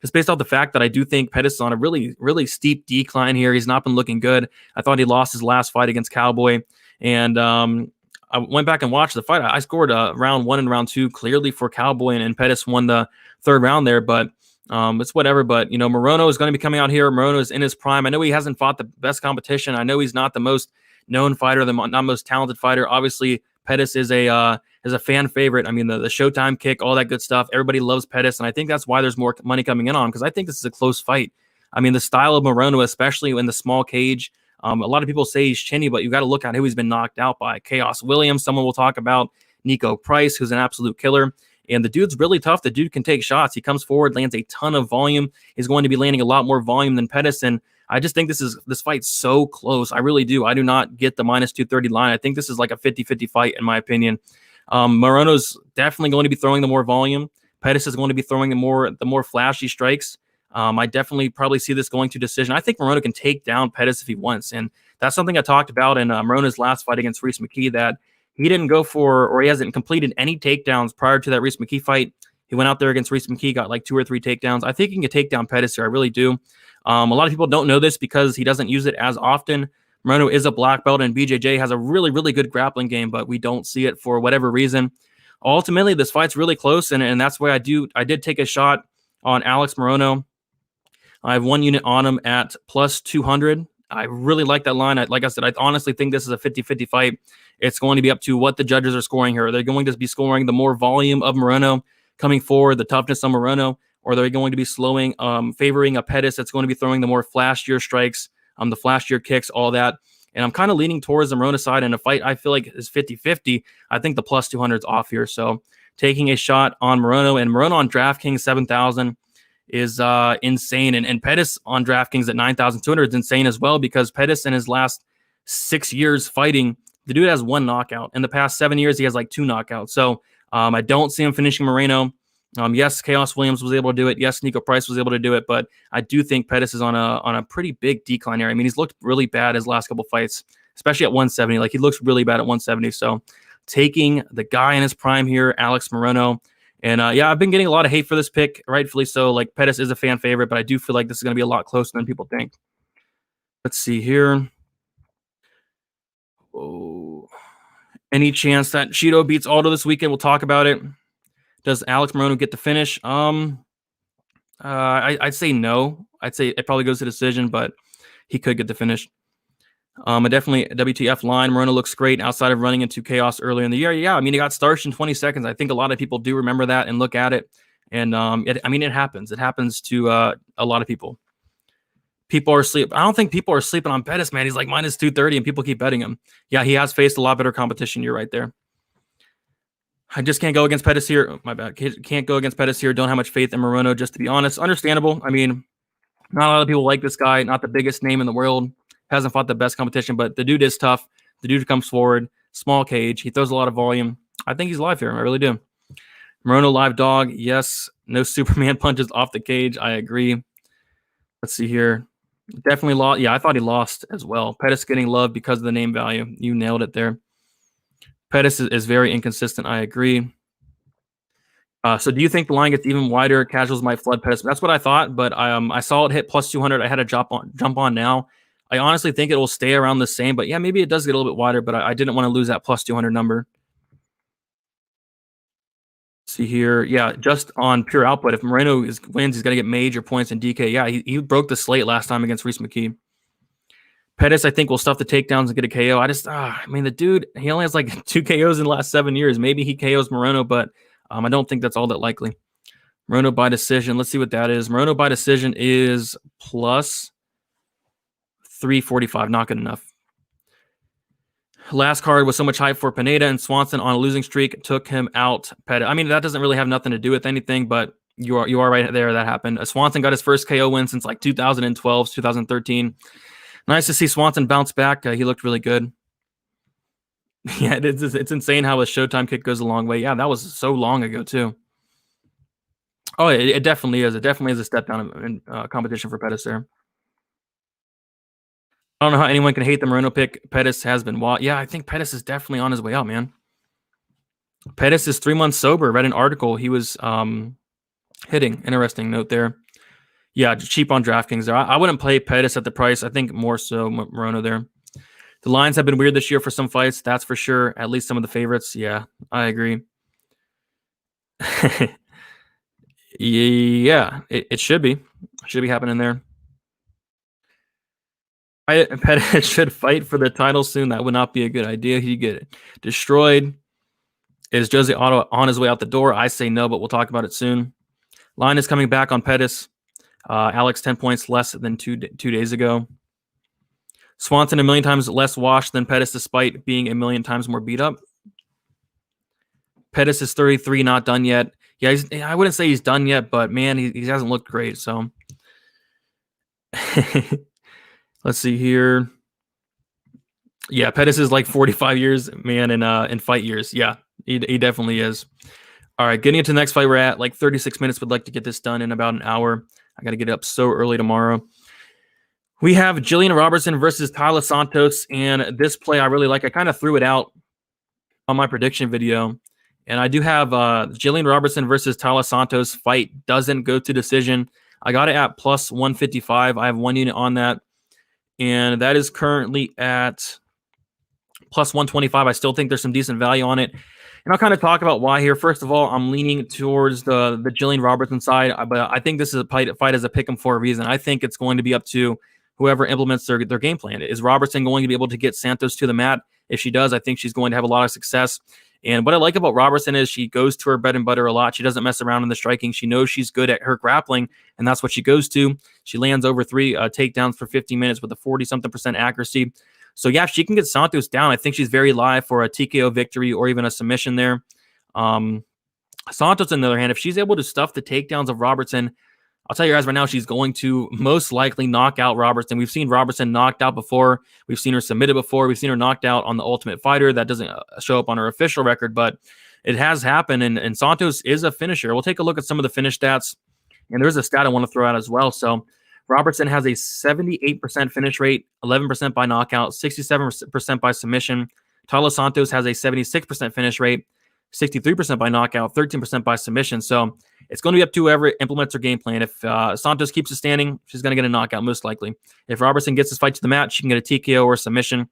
Just based off the fact that I do think Pettis is on a really, really steep decline here. He's not been looking good. I thought he lost his last fight against Cowboy, and I went back and watched the fight. I scored round 1 and round 2 clearly for Cowboy, and Pettis won the third round there, but it's whatever. But, you know, Morono is going to be coming out here. Morono is in his prime. I know he hasn't fought the best competition. I know he's not the most known fighter, the not most talented fighter. Obviously, Pettis is a fan favorite. I mean, the Showtime kick, all that good stuff. Everybody loves Pettis, and I think that's why there's more money coming in on him, because I think this is a close fight. I mean, the style of Morono, especially in the small cage, a lot of people say he's chinny, but you got to look at who he's been knocked out by. Chaos Williams, someone we'll talk about. Nico Price, who's an absolute killer. And the dude's really tough. The dude can take shots. He comes forward, lands a ton of volume. He's going to be landing a lot more volume than Pettis. And I just think this fight's so close. I really do. I do not get the minus 230 line. I think this is like a 50-50 fight, in my opinion. Morono's definitely going to be throwing the more volume. Pettis is going to be throwing the more flashy strikes. I definitely probably see this going to decision. I think Morono can take down Pettis if he wants. And that's something I talked about in Morono's last fight against Reese McKee, that he didn't go for, or he hasn't completed any takedowns prior to that Reese McKee fight. He went out there against Reese McKee, got like 2 or 3 takedowns. I think he can take down Pettis here. I really do. A lot of people don't know this because he doesn't use it as often. Morono is a black belt, and BJJ has a really, really good grappling game, but we don't see it for whatever reason. Ultimately, this fight's really close, and that's why I did take a shot on Alex Morono. I have 1 unit on him at plus 200. I really like that line. Like I said, I honestly think this is a 50-50 fight. It's going to be up to what the judges are scoring here. Are they going to be scoring the more volume of Morono coming forward, the toughness of Morono, or are they going to be favoring a Pettis that's going to be throwing the more flashier strikes, the flashier kicks, all that? And I'm kind of leaning towards the Morono side in a fight I feel like is 50-50. I think the plus 200 is off here. So taking a shot on Morono, and Morono on DraftKings 7,000 is insane. And Pettis on DraftKings at 9,200 is insane as well, because Pettis in his last 6 years fighting, the dude has 1 knockout. In the past 7 years, he has like 2 knockouts. So I don't see him finishing Morono. Yes, Chaos Williams was able to do it. Yes, Nico Price was able to do it. But I do think Pettis is on a pretty big decline here. I mean, he's looked really bad his last couple fights, especially at 170. Like, he looks really bad at 170. So taking the guy in his prime here, Alex Morono. And yeah, I've been getting a lot of hate for this pick, rightfully so. Like, Pettis is a fan favorite, but I do feel like this is going to be a lot closer than people think. Let's see here. Oh, any chance that Cheeto beats Aldo this weekend? We'll talk about it. Does Alex Morono get the finish? I'd say no. I'd say it probably goes to decision, but he could get the finish. Definitely a WTF line. Morono looks great outside of running into chaos earlier in the year. Yeah, I mean, he got starched in 20 seconds. I think a lot of people do remember that and look at it. And it happens. It happens to a lot of people. People are asleep. I don't think people are sleeping on Pettis, man. He's like minus 230, and people keep betting him. Yeah, he has faced a lot better competition. You're right there. I just can't go against Pettis here. Oh, my bad. Can't go against Pettis here. Don't have much faith in Morono, just to be honest. Understandable. I mean, not a lot of people like this guy. Not the biggest name in the world. Hasn't fought the best competition, but the dude is tough. The dude comes forward. Small cage. He throws a lot of volume. I think he's live here. I really do. Morono live dog. Yes. No Superman punches off the cage. I agree. Let's see here. Definitely lost. Yeah, I thought he lost as well. Pettis getting love because of the name value. You nailed it there. Pettis is very inconsistent. I agree. So do you think the line gets even wider? Casuals might flood Pettis. That's what I thought, but I saw it hit plus 200. I had to jump on now. I honestly think it will stay around the same, but yeah, maybe it does get a little bit wider, but I didn't want to lose that plus 200 number. See here. Yeah, just on pure output, if Morono wins, he's going to get major points in DK. Yeah, he broke the slate last time against Reese McKee. Pettis, I think, will stuff the takedowns and get a KO. I mean, the dude, he only has like 2 KOs in the last 7 years. Maybe he KOs Morono, but I don't think that's all that likely. Morono by decision. Let's see what that is. Morono by decision is plus 345. Not good enough. Last card was so much hype for Pineda, and Swanson on a losing streak took him out. I mean, that doesn't really have nothing to do with anything, but you are right there. That happened. Swanson got his first KO win since like 2012, 2013. Nice to see Swanson bounce back. He looked really good. Yeah, it's insane how a Showtime kick goes a long way. Yeah, that was so long ago too. Oh, it definitely is. It definitely is a step down in competition for Pettis there. I don't know how anyone can hate the Morono pick. Pettis has been wild. Yeah, I think Pettis is definitely on his way out, man. Pettis is 3 months sober. Read an article. He was hitting. Interesting note there. Yeah, cheap on DraftKings there. I wouldn't play Pettis at the price. I think more so Morono there. The lines have been weird this year for some fights. That's for sure. At least some of the favorites. Yeah, I agree. Yeah, it should be. Should be happening there. Pettis should fight for the title soon. That would not be a good idea. He'd get destroyed. Is Jose Aldo on his way out the door? I say no, but we'll talk about it soon. Line is coming back on Pettis. Alex 10 points less than two days ago. Swanson a million times less washed than Pettis, despite being a million times more beat up. Pettis is 33, not done yet. Yeah, I wouldn't say he's done yet, but man, he hasn't looked great. So let's see here. Yeah, Pettis is like 45 years, man, in fight years. Yeah, he definitely is. All right, getting into the next fight, we're at like 36 minutes. Would like to get this done in about an hour. I got to get up so early tomorrow. We have Jillian Robertson versus Tyler Santos, and this play I really like. I kind of threw it out on my prediction video, and I do have Jillian Robertson versus Tyler Santos fight doesn't go to decision. I got it at plus 155. I have 1 unit on that, and that is currently at plus 125. I still think there's some decent value on it. And I'll kind of talk about why here. First of all, I'm leaning towards the Jillian Robertson side, but I think this is a fight as a pick 'em for a reason. I think it's going to be up to whoever implements their game plan. Is Robertson going to be able to get Santos to the mat? If she does, I think she's going to have a lot of success. And what I like about Robertson is she goes to her bread and butter a lot. She doesn't mess around in the striking. She knows she's good at her grappling, and that's what she goes to. She lands over 3 takedowns for 50 minutes with a 40-something% accuracy. So, yeah, if she can get Santos down, I think she's very live for a TKO victory or even a submission there. Santos, on the other hand, if she's able to stuff the takedowns of Robertson, I'll tell you guys right now, she's going to most likely knock out Robertson. We've seen Robertson knocked out before. We've seen her submitted before. We've seen her knocked out on the Ultimate Fighter. That doesn't show up on her official record, but it has happened, and Santos is a finisher. We'll take a look at some of the finish stats, and there's a stat I want to throw out as well. So Robertson has a 78% finish rate, 11% by knockout, 67% by submission. Tyler Santos has a 76% finish rate, 63% by knockout, 13% by submission. So it's going to be up to whoever implements their game plan. If Santos keeps it standing, she's going to get a knockout most likely. If Robertson gets this fight to the mat, she can get a TKO or a submission.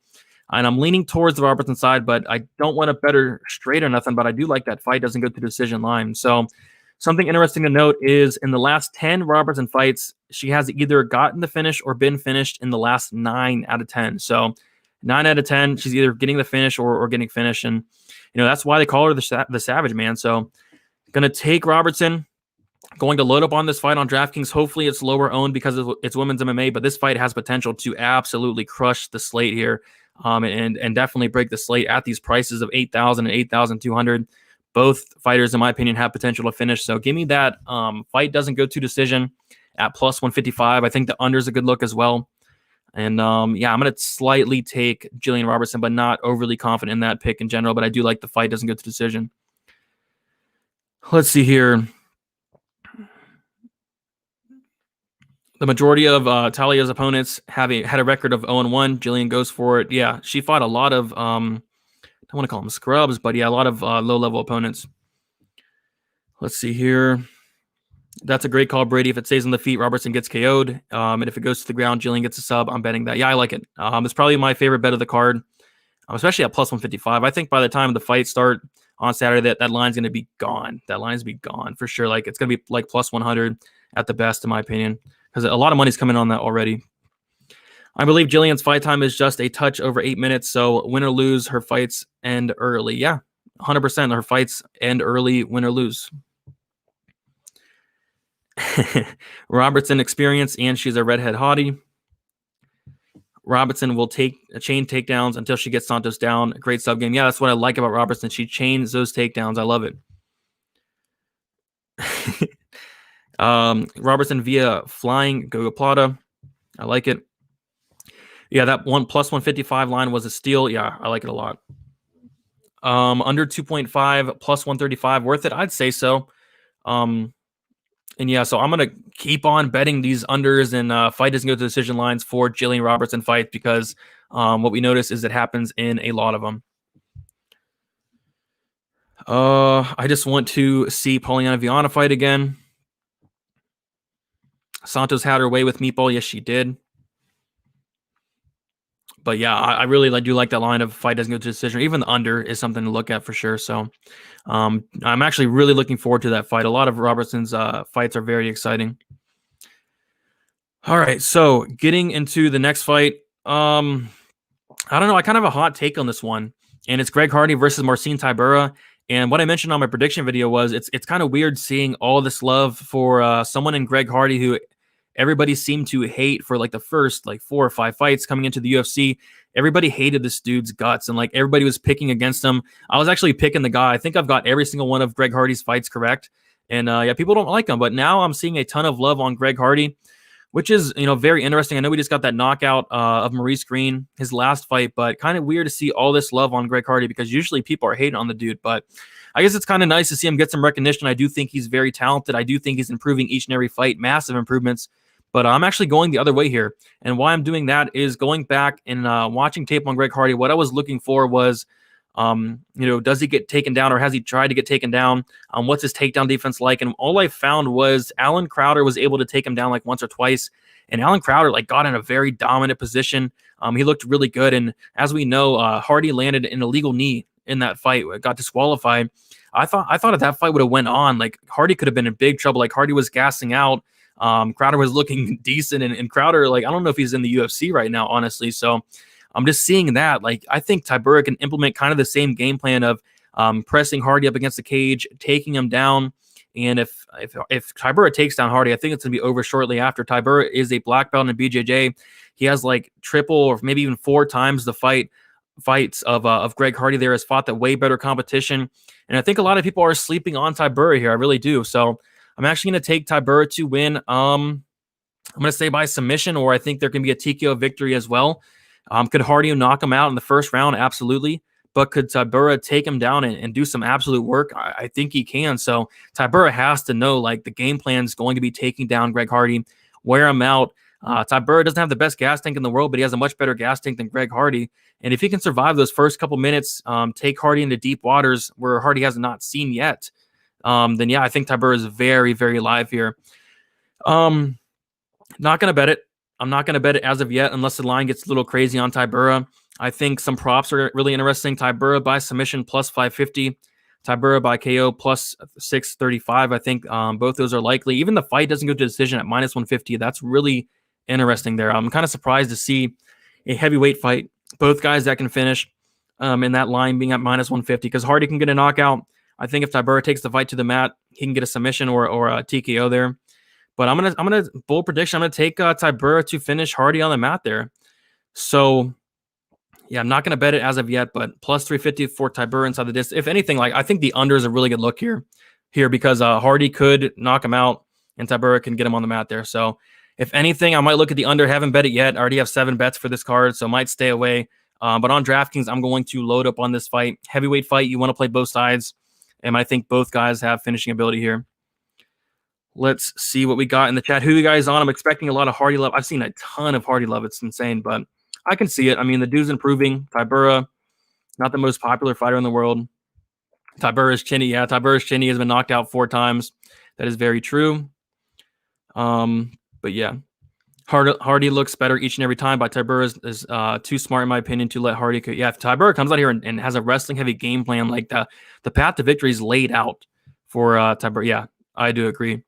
And I'm leaning towards the Robertson side, but I don't want to bet her straight or nothing, but I do like that fight doesn't go to decision line. So something interesting to note is in the last 10 Robertson fights, she has either gotten the finish or been finished in the last 9 out of 10. So 9 out of 10, she's either getting the finish or getting finished. And, you know, that's why they call her the Savage, man. So going to take Robertson, going to load up on this fight on DraftKings. Hopefully it's lower owned because it's women's MMA, but this fight has potential to absolutely crush the slate here and definitely break the slate at these prices of 8,000 and 8,200. Both fighters, in my opinion, have potential to finish. So give me that fight doesn't go to decision at plus 155. I think the under is a good look as well. And yeah, I'm going to slightly take Jillian Robertson, but not overly confident in that pick in general. But I do like the fight doesn't go to decision. Let's see here. The majority of Talia's opponents had a record of 0-1. Jillian goes for it. Yeah, she fought a lot of I don't want to call them scrubs, but yeah, a lot of low-level opponents. Let's see here. That's a great call, Brady. If it stays on the feet, Robertson gets KO'd. And if it goes to the ground, Jillian gets a sub. I'm betting that. Yeah, I like it. It's probably my favorite bet of the card, especially at plus 155. I think by the time the fights start on Saturday, that line's going to be gone. That line's going to be gone for sure. Like it's going to be like plus 100 at the best, in my opinion, because a lot of money's coming on that already. I believe Jillian's fight time is just a touch over 8 minutes, so win or lose, her fights end early. Yeah, 100%. Her fights end early, win or lose. Robertson experience, and she's a redhead hottie. Robertson will take chain takedowns until she gets Santos down. Great sub game. Yeah, that's what I like about Robertson. She chains those takedowns. I love it. Robertson via flying Gogoplata. I like it. Yeah, that one plus 155 line was a steal. Yeah, I like it a lot. Under 2.5 plus 135, worth it? I'd say so. And yeah, so I'm going to keep on betting these unders and fight doesn't go to decision lines for Jillian Robertson fights because what we notice is it happens in a lot of them. I just want to see Poliana Viana fight again. Santos had her way with Meatball. Yes, she did. But yeah, I really do like that line of fight doesn't go to decision. Even the under is something to look at for sure. So I'm actually really looking forward to that fight. A lot of Robertson's fights are very exciting. All right, so getting into the next fight. I don't know. I kind of have a hot take on this one, and it's Greg Hardy versus Marcin Tybura. And what I mentioned on my prediction video was it's kind of weird seeing all this love for someone in Greg Hardy who everybody seemed to hate for like the first like 4 or 5 fights coming into the UFC. Everybody hated this dude's guts and like everybody was picking against him. I was actually picking the guy. I think I've got every single one of Greg Hardy's fights correct. And yeah, people don't like him, but now I'm seeing a ton of love on Greg Hardy, which is, very interesting. I know we just got that knockout of Maurice Green, his last fight, but kind of weird to see all this love on Greg Hardy because usually people are hating on the dude, but I guess it's kind of nice to see him get some recognition. I do think he's very talented. I do think he's improving each and every fight, massive improvements. But I'm actually going the other way here. And why I'm doing that is going back and watching tape on Greg Hardy. What I was looking for was, does he get taken down or has he tried to get taken down? What's his takedown defense like? And all I found was Alan Crowder was able to take him down like once or twice. And Alan Crowder like got in a very dominant position. He looked really good. And as we know, Hardy landed an illegal knee in that fight. Got disqualified. I thought if that fight would have went on, like Hardy could have been in big trouble. Like Hardy was gassing out. Crowder was looking decent, and Crowder, like, I don't know if he's in the UFC right now, honestly. So I'm just seeing that. Like, I think Tybura can implement kind of the same game plan of pressing Hardy up against the cage, taking him down. And if Tybura takes down Hardy, I think it's going to be over shortly after. Tybura is a black belt in BJJ. He has like triple or maybe even 4 times the fights of Greg Hardy there, has fought that way better competition. And I think a lot of people are sleeping on Tybura here. I really do. So I'm actually going to take Tybura to win. I'm going to say by submission, or I think there can be a TKO victory as well. Could Hardy knock him out in the first round? Absolutely. But could Tybura take him down and do some absolute work? I think he can. So Tybura has to know, like, the game plan is going to be taking down Greg Hardy, wear him out. Tybura doesn't have the best gas tank in the world, but he has a much better gas tank than Greg Hardy. And if he can survive those first couple minutes, take Hardy into deep waters where Hardy has not seen yet, then yeah, I think Tybura is very, very live here. Not going to bet it. I'm not going to bet it as of yet unless the line gets a little crazy on Tybura. I think some props are really interesting. Tybura by submission plus 550. Tybura by KO plus 635. I think both those are likely. Even the fight doesn't go to decision at minus 150. That's really interesting there. I'm kind of surprised to see a heavyweight fight, both guys that can finish in that line being at minus 150 because Hardy can get a knockout. I think if Tybura takes the fight to the mat, he can get a submission or a TKO there. But I'm gonna bold prediction. I'm gonna take Tybura to finish Hardy on the mat there. So yeah, I'm not gonna bet it as of yet, but plus 350 for Tybura inside the distance. If anything, like I think the under is a really good look here because Hardy could knock him out and Tybura can get him on the mat there. So if anything, I might look at the under. Haven't bet it yet. I already have 7 bets for this card, so might stay away. But on DraftKings, I'm going to load up on this fight. Heavyweight fight. You want to play both sides. And I think both guys have finishing ability here. Let's see what we got in the chat. Who you guys on? I'm expecting a lot of Hardy love. I've seen a ton of Hardy love. It's insane, but I can see it. I mean, the dude's improving. Tybura, not the most popular fighter in the world. Tybura's chinny. Yeah, Tybura's chinny has been knocked out 4 times. That is very true. But yeah, Hardy looks better each and every time, but Tybura is too smart, in my opinion, to let Hardy. Yeah, if Tybura comes out here and has a wrestling-heavy game plan, like the path to victory is laid out for Tybura. Yeah, I do agree.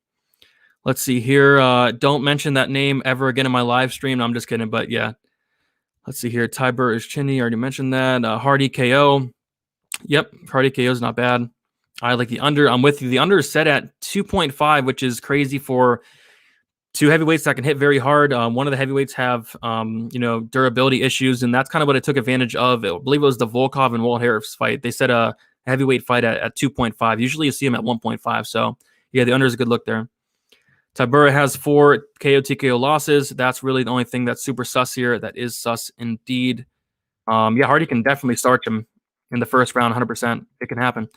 Let's see here. Don't mention that name ever again in my live stream. No, I'm just kidding, but yeah. Let's see here. Tybura is chinny. Already mentioned that. Hardy KO. Yep, Hardy KO is not bad. I like the under. I'm with you. The under is set at 2.5, which is crazy for Two heavyweights that can hit very hard. One of the heavyweights have, durability issues, and that's kind of what I took advantage of. I believe it was the Volkov and Walt Harris fight. They said a heavyweight fight at 2.5. Usually you see him at 1.5. So, yeah, the under is a good look there. Tybura has 4 KO TKO losses. That's really the only thing that's super sus here. That is sus indeed. Hardy can definitely start him in the first round, 100%. It can happen.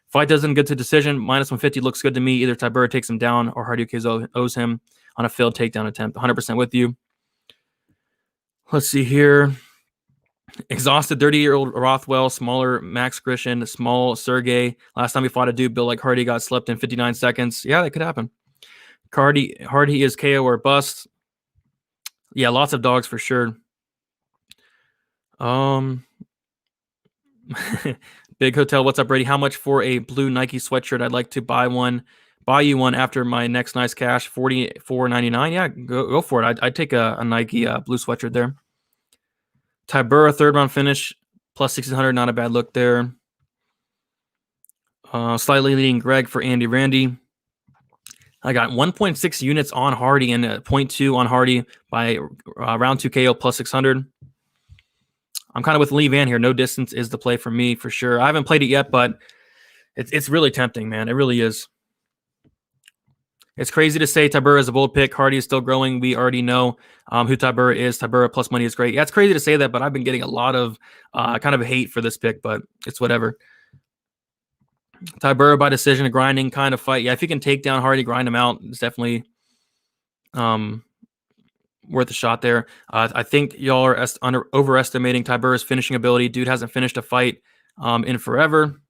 Fight doesn't get to decision. Minus 150 looks good to me. Either Tybura takes him down or Hardy owes him on a failed takedown attempt. 100% with you. Let's see here. Exhausted 30-year-old Rothwell, smaller Max Grishin, small Sergey. Last time he fought a dude built like Hardy, got slept in 59 seconds. Yeah, that could happen. Hardy is KO or bust. Yeah, lots of dogs for sure. Big Hotel, what's up, Brady? How much for a blue Nike sweatshirt? I'd like to buy you one after my next nice cash. $44.99. Yeah, go for it. I'd take a Nike blue sweatshirt there. Tybura, third round finish, plus 1,600. Not a bad look there. Slightly leading Greg for Andy Randy. I got 1.6 units on Hardy and 0.2 on Hardy by round 2 KO plus 600. I'm kind of with Lee Van here. No distance is the play for me for sure. I haven't played it yet, but it's really tempting, man. It really is. It's crazy to say Tybura is a bold pick. Hardy is still growing. We already know who Tybura is. Tybura plus money is great. Yeah, it's crazy to say that, but I've been getting a lot of kind of hate for this pick, but it's whatever. Tybura by decision, a grinding kind of fight. Yeah, if you can take down Hardy, grind him out, it's definitely worth a shot there. I think y'all are overestimating Tybura's finishing ability. Dude hasn't finished a fight in forever.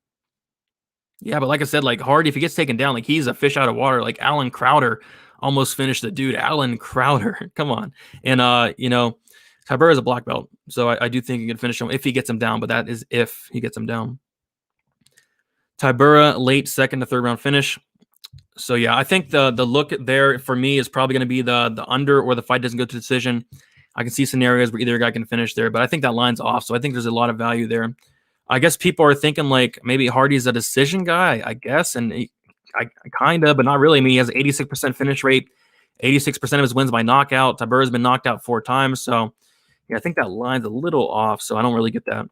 Yeah, but like I said, like Hardy, if he gets taken down, like he's a fish out of water. Like Alan Crowder almost finished the dude. Alan Crowder, come on. And Tybura is a black belt, so I do think he can finish him if he gets him down. But that is if he gets him down. Tybura late second to third round finish. So yeah, I think the look there for me is probably going to be the under, or the fight doesn't go to decision. I can see scenarios where either guy can finish there, but I think that line's off. So I think there's a lot of value there. I guess people are thinking like maybe Hardy's a decision guy, I guess, and I kind of, but not really. I mean, he has an 86% finish rate, 86% of his wins by knockout. Tybura's been knocked out 4 times, so yeah, I think that line's a little off. So I don't really get that.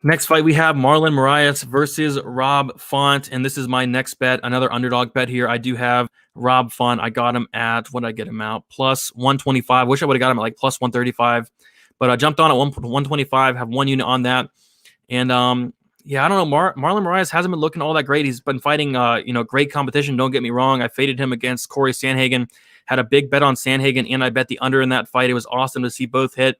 Next fight, we have Marlon Moraes versus Rob Font, and this is my next bet, another underdog bet here. I do have Rob Font. I got him at, what did I get him out? Plus 125. Wish I would have got him at like plus 135, but I jumped on at 125, have 1 unit on that. And yeah, I don't know. Marlon Moraes hasn't been looking all that great. He's been fighting, great competition. Don't get me wrong. I faded him against Corey Sandhagen, had a big bet on Sandhagen, and I bet the under in that fight. It was awesome to see both hit.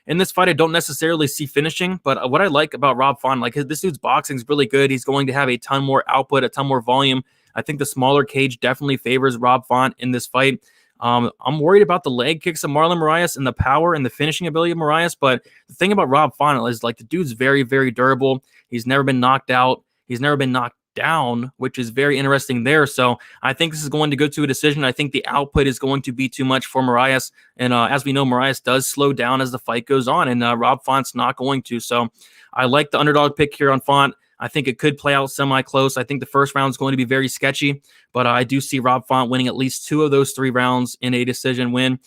In this fight, I don't necessarily see finishing, but what I like about Rob Font, like this dude's boxing is really good. He's going to have a ton more output, a ton more volume. I think the smaller cage definitely favors Rob Font in this fight. I'm worried about the leg kicks of Marlon Moraes and the power and the finishing ability of Moraes, but the thing about Rob Font is like the dude's very, very durable. He's never been knocked out. He's never been knocked down, which is very interesting there. So I think this is going to go to a decision. I think the output is going to be too much for Moraes. And as we know, Moraes does slow down as the fight goes on, and Rob Font's not going to. So I like the underdog pick here on Font. I think it could play out semi-close. I think the first round is going to be very sketchy, but I do see Rob Font winning at least 2 of those 3 rounds in a decision win.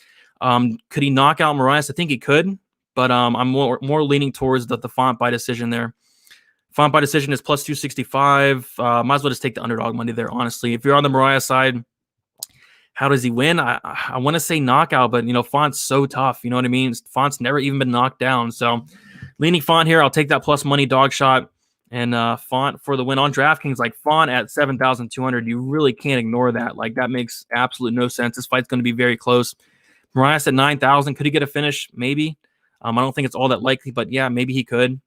Could he knock out Moraes? I think he could, but I'm more leaning towards the Font by decision there. Font by decision is plus 265. Might as well just take the underdog money there, honestly. If you're on the Moraes side, how does he win? I want to say knockout, but, Font's so tough. You know what I mean? Font's never even been knocked down. So leaning Font here. I'll take that plus money dog shot. And Font for the win on DraftKings, like Font at 7,200. You really can't ignore that. Like, that makes absolute no sense. This fight's going to be very close. Moraes at 9,000. Could he get a finish? Maybe. I don't think it's all that likely, but yeah, maybe he could.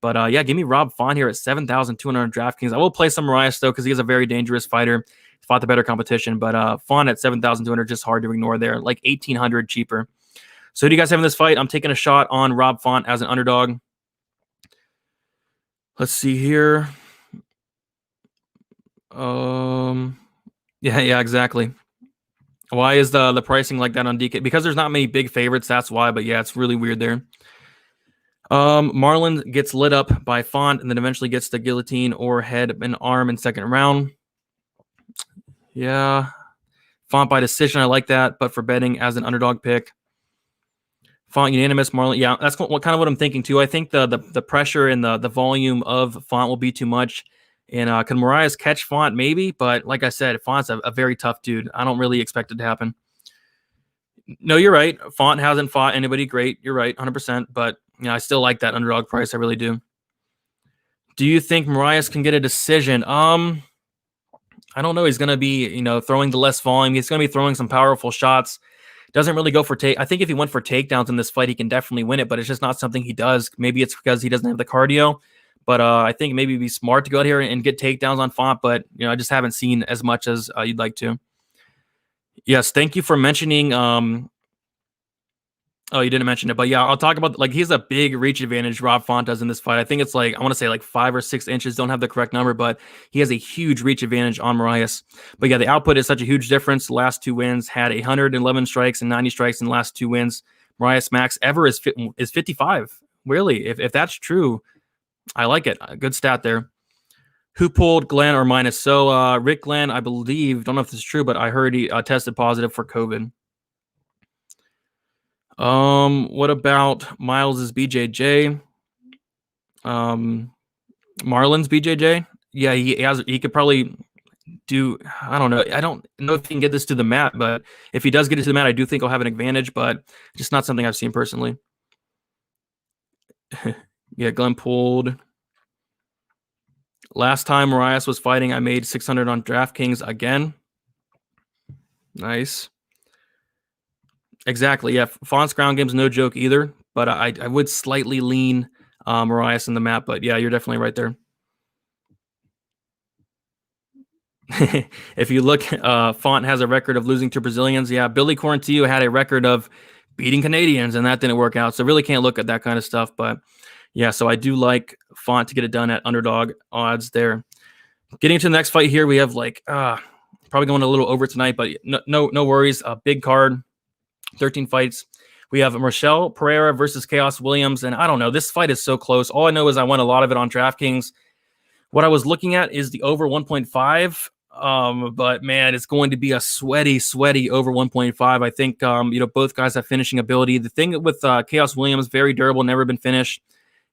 But yeah, give me Rob Font here at 7,200 on DraftKings. I will play some Moraes, though, because he is a very dangerous fighter. He fought the better competition. But Font at 7,200, just hard to ignore there. Like 1,800 cheaper. So who do you guys have in this fight? I'm taking a shot on Rob Font as an underdog. Let's see here. Yeah, exactly. Why is the pricing like that on DK? Because there's not many big favorites, that's why. But yeah, it's really weird there. Marlon gets lit up by Font and then eventually gets the guillotine or head and arm in second round. Yeah. Font by decision, I like that, but for betting as an underdog pick. Font unanimous, Marlon. Yeah, that's kind of what I'm thinking too. I think the pressure and the volume of Font will be too much. And can Moraes catch Font? Maybe, but like I said, Font's a very tough dude. I don't really expect it to happen. No, you're right. Font hasn't fought anybody great. You're right, 100%. But I still like that underdog price. I really do. Do you think Moraes can get a decision? I don't know. He's going to be, throwing the less volume. He's going to be throwing some powerful shots. Doesn't really go for take. I think if he went for takedowns in this fight, he can definitely win it, but it's just not something he does. Maybe it's because he doesn't have the cardio. But I think maybe it'd be smart to go out here and get takedowns on Font. But I just haven't seen as much as you'd like to. Yes, thank you for mentioning. Oh, you didn't mention it, but yeah, I'll talk about he has a big reach advantage. Rob Font does in this fight. I think it's I want to say 5 or 6 inches. Don't have the correct number, but he has a huge reach advantage on Moraes. But yeah, the output is such a huge difference. The last 2 wins had 111 strikes and 90 strikes in the last 2 wins. Moraes max ever is 55. Really, if that's true, I like it. A good stat there. Who pulled Glenn or minus? So Rick Glenn, I believe. Don't know if this is true, but I heard he tested positive for COVID. What about Miles's BJJ? Marlon's BJJ? Yeah, he could probably do, I don't know. I don't know if he can get this to the mat, but if he does get it to the mat, I do think he'll have an advantage, but just not something I've seen personally. Yeah, Glenn pulled. Last time Moraes was fighting, I made 600 on Draftkings again. Nice. Exactly. Yeah, Font's ground game's no joke either, but I would slightly lean Moraes in the map. But yeah, you're definitely right there. If you look, Font has a record of losing to Brazilians. Yeah, Billy Quarantillo had a record of beating Canadians, and that didn't work out. So really can't look at that kind of stuff. But yeah, so I do like Font to get it done at underdog odds there. Getting to the next fight here, we have probably going a little over tonight, but no worries. A big card. 13 fights. We have Michelle Pereira versus Chaos Williams. And I don't know. This fight is so close. All I know is I won a lot of it on DraftKings. What I was looking at is the over 1.5. But man, it's going to be a sweaty over 1.5. I think, both guys have finishing ability. The thing with Chaos Williams, very durable, never been finished.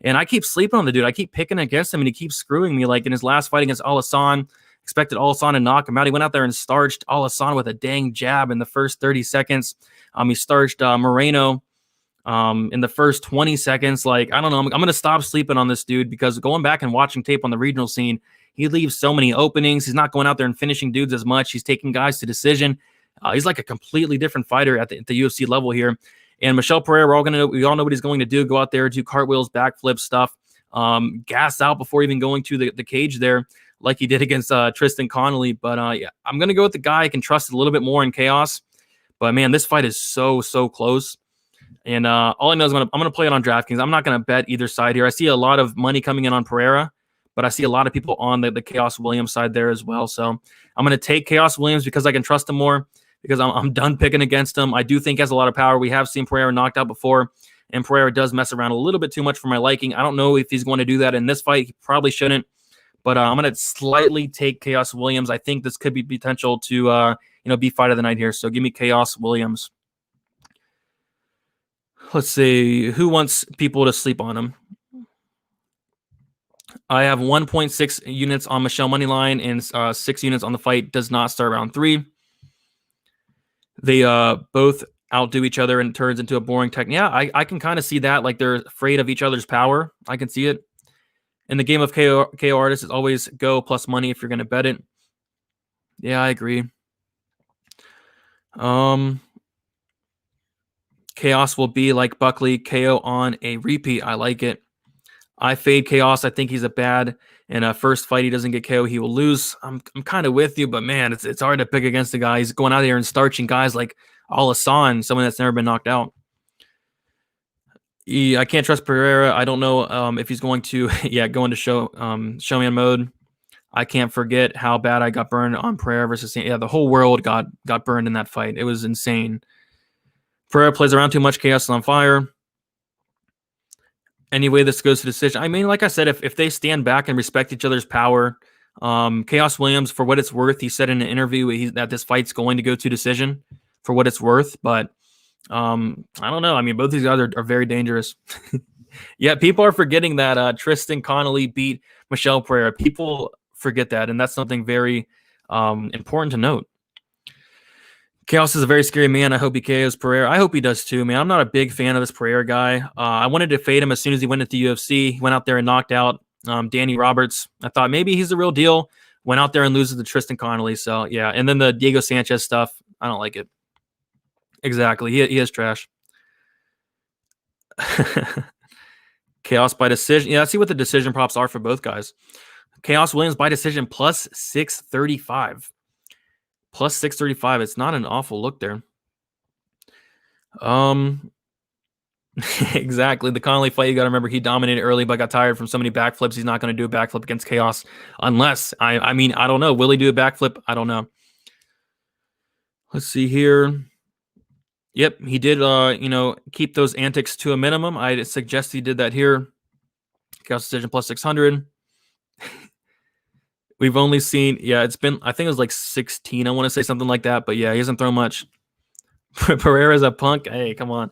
And I keep sleeping on the dude. I keep picking against him and he keeps screwing me. Like in his last fight against Alassane, expected Alassane to knock him out. He went out there and starched Alassane with a dang jab in the first 30 seconds. He starched Morono in the first 20 seconds. I don't know. I'm going to stop sleeping on this dude because going back and watching tape on the regional scene, he leaves so many openings. He's not going out there and finishing dudes as much. He's taking guys to decision. He's like a completely different fighter at the UFC level here. And Michelle Pereira, we all know what he's going to do. Go out there, do cartwheels, backflips, stuff. Gas out before even going to the cage there, like he did against Tristan Connolly. But yeah, I'm going to go with the guy I can trust a little bit more in Chaos. But man, this fight is so close. And all I know is I'm going to play it on DraftKings. I'm not going to bet either side here. I see a lot of money coming in on Pereira, but I see a lot of people on the Chaos Williams side there as well. So I'm going to take Chaos Williams because I can trust him more, because I'm done picking against him. I do think he has a lot of power. We have seen Pereira knocked out before, and Pereira does mess around a little bit too much for my liking. I don't know if he's going to do that in this fight. He probably shouldn't. But I'm going to slightly take Chaos Williams. I think this could be potential to be fight of the night here. So give me Chaos Williams. Let's see. Who wants people to sleep on him? I have 1.6 units on Michelle Moneyline and 6 units on the fight. Does not start round 3. They both outdo each other and it turns into a boring tech. Yeah, I can kind of see that. They're afraid of each other's power. I can see it. In the game of KO artists, it's always go plus money if you're going to bet it. Yeah, I agree. Chaos will be like Buckley, KO on a repeat. I like it. I fade Chaos. I think he's a bad. In a first fight, he doesn't get KO, he will lose. I'm kind of with you, but man, it's hard to pick against the guy. He's going out there and starching guys like Alassane, someone that's never been knocked out. I can't trust Pereira. I don't know if he's going to, go into showman mode. I can't forget how bad I got burned on Pereira versus the whole world got burned in that fight. It was insane. Pereira plays around too much. Chaos is on fire. Anyway, this goes to decision. I mean, like I said, if they stand back and respect each other's power, Chaos Williams, for what it's worth, he said in an interview that this fight's going to go to decision for what it's worth. But I don't know. I mean, both these guys are very dangerous. Yeah, people are forgetting that Tristan Connolly beat Michelle Pereira. People forget that, and that's something very important to note. Chaos is a very scary man. I hope he KOs Pereira. I hope he does too, man. I'm not a big fan of this Pereira guy. I wanted to fade him as soon as he went into the UFC. He went out there and knocked out Danny Roberts. I thought maybe he's the real deal. Went out there and loses to Tristan Connolly. So, yeah. And then the Diego Sanchez stuff, I don't like it. Exactly. He is trash. Chaos by decision. Yeah, let's see what the decision props are for both guys. Chaos Williams by decision plus 635. Plus 635. It's not an awful look there. Exactly. The Connolly fight, you got to remember, he dominated early, but got tired from so many backflips. He's not going to do a backflip against Chaos unless, I mean, I don't know. Will he do a backflip? I don't know. Let's see here. Yep, he did, keep those antics to a minimum. I suggest he did that here. Chaos decision plus 600. We've only seen, it's been, I think it was like 16. I want to say something like that, but yeah, he hasn't thrown much. Pereira's a punk. Hey, come on.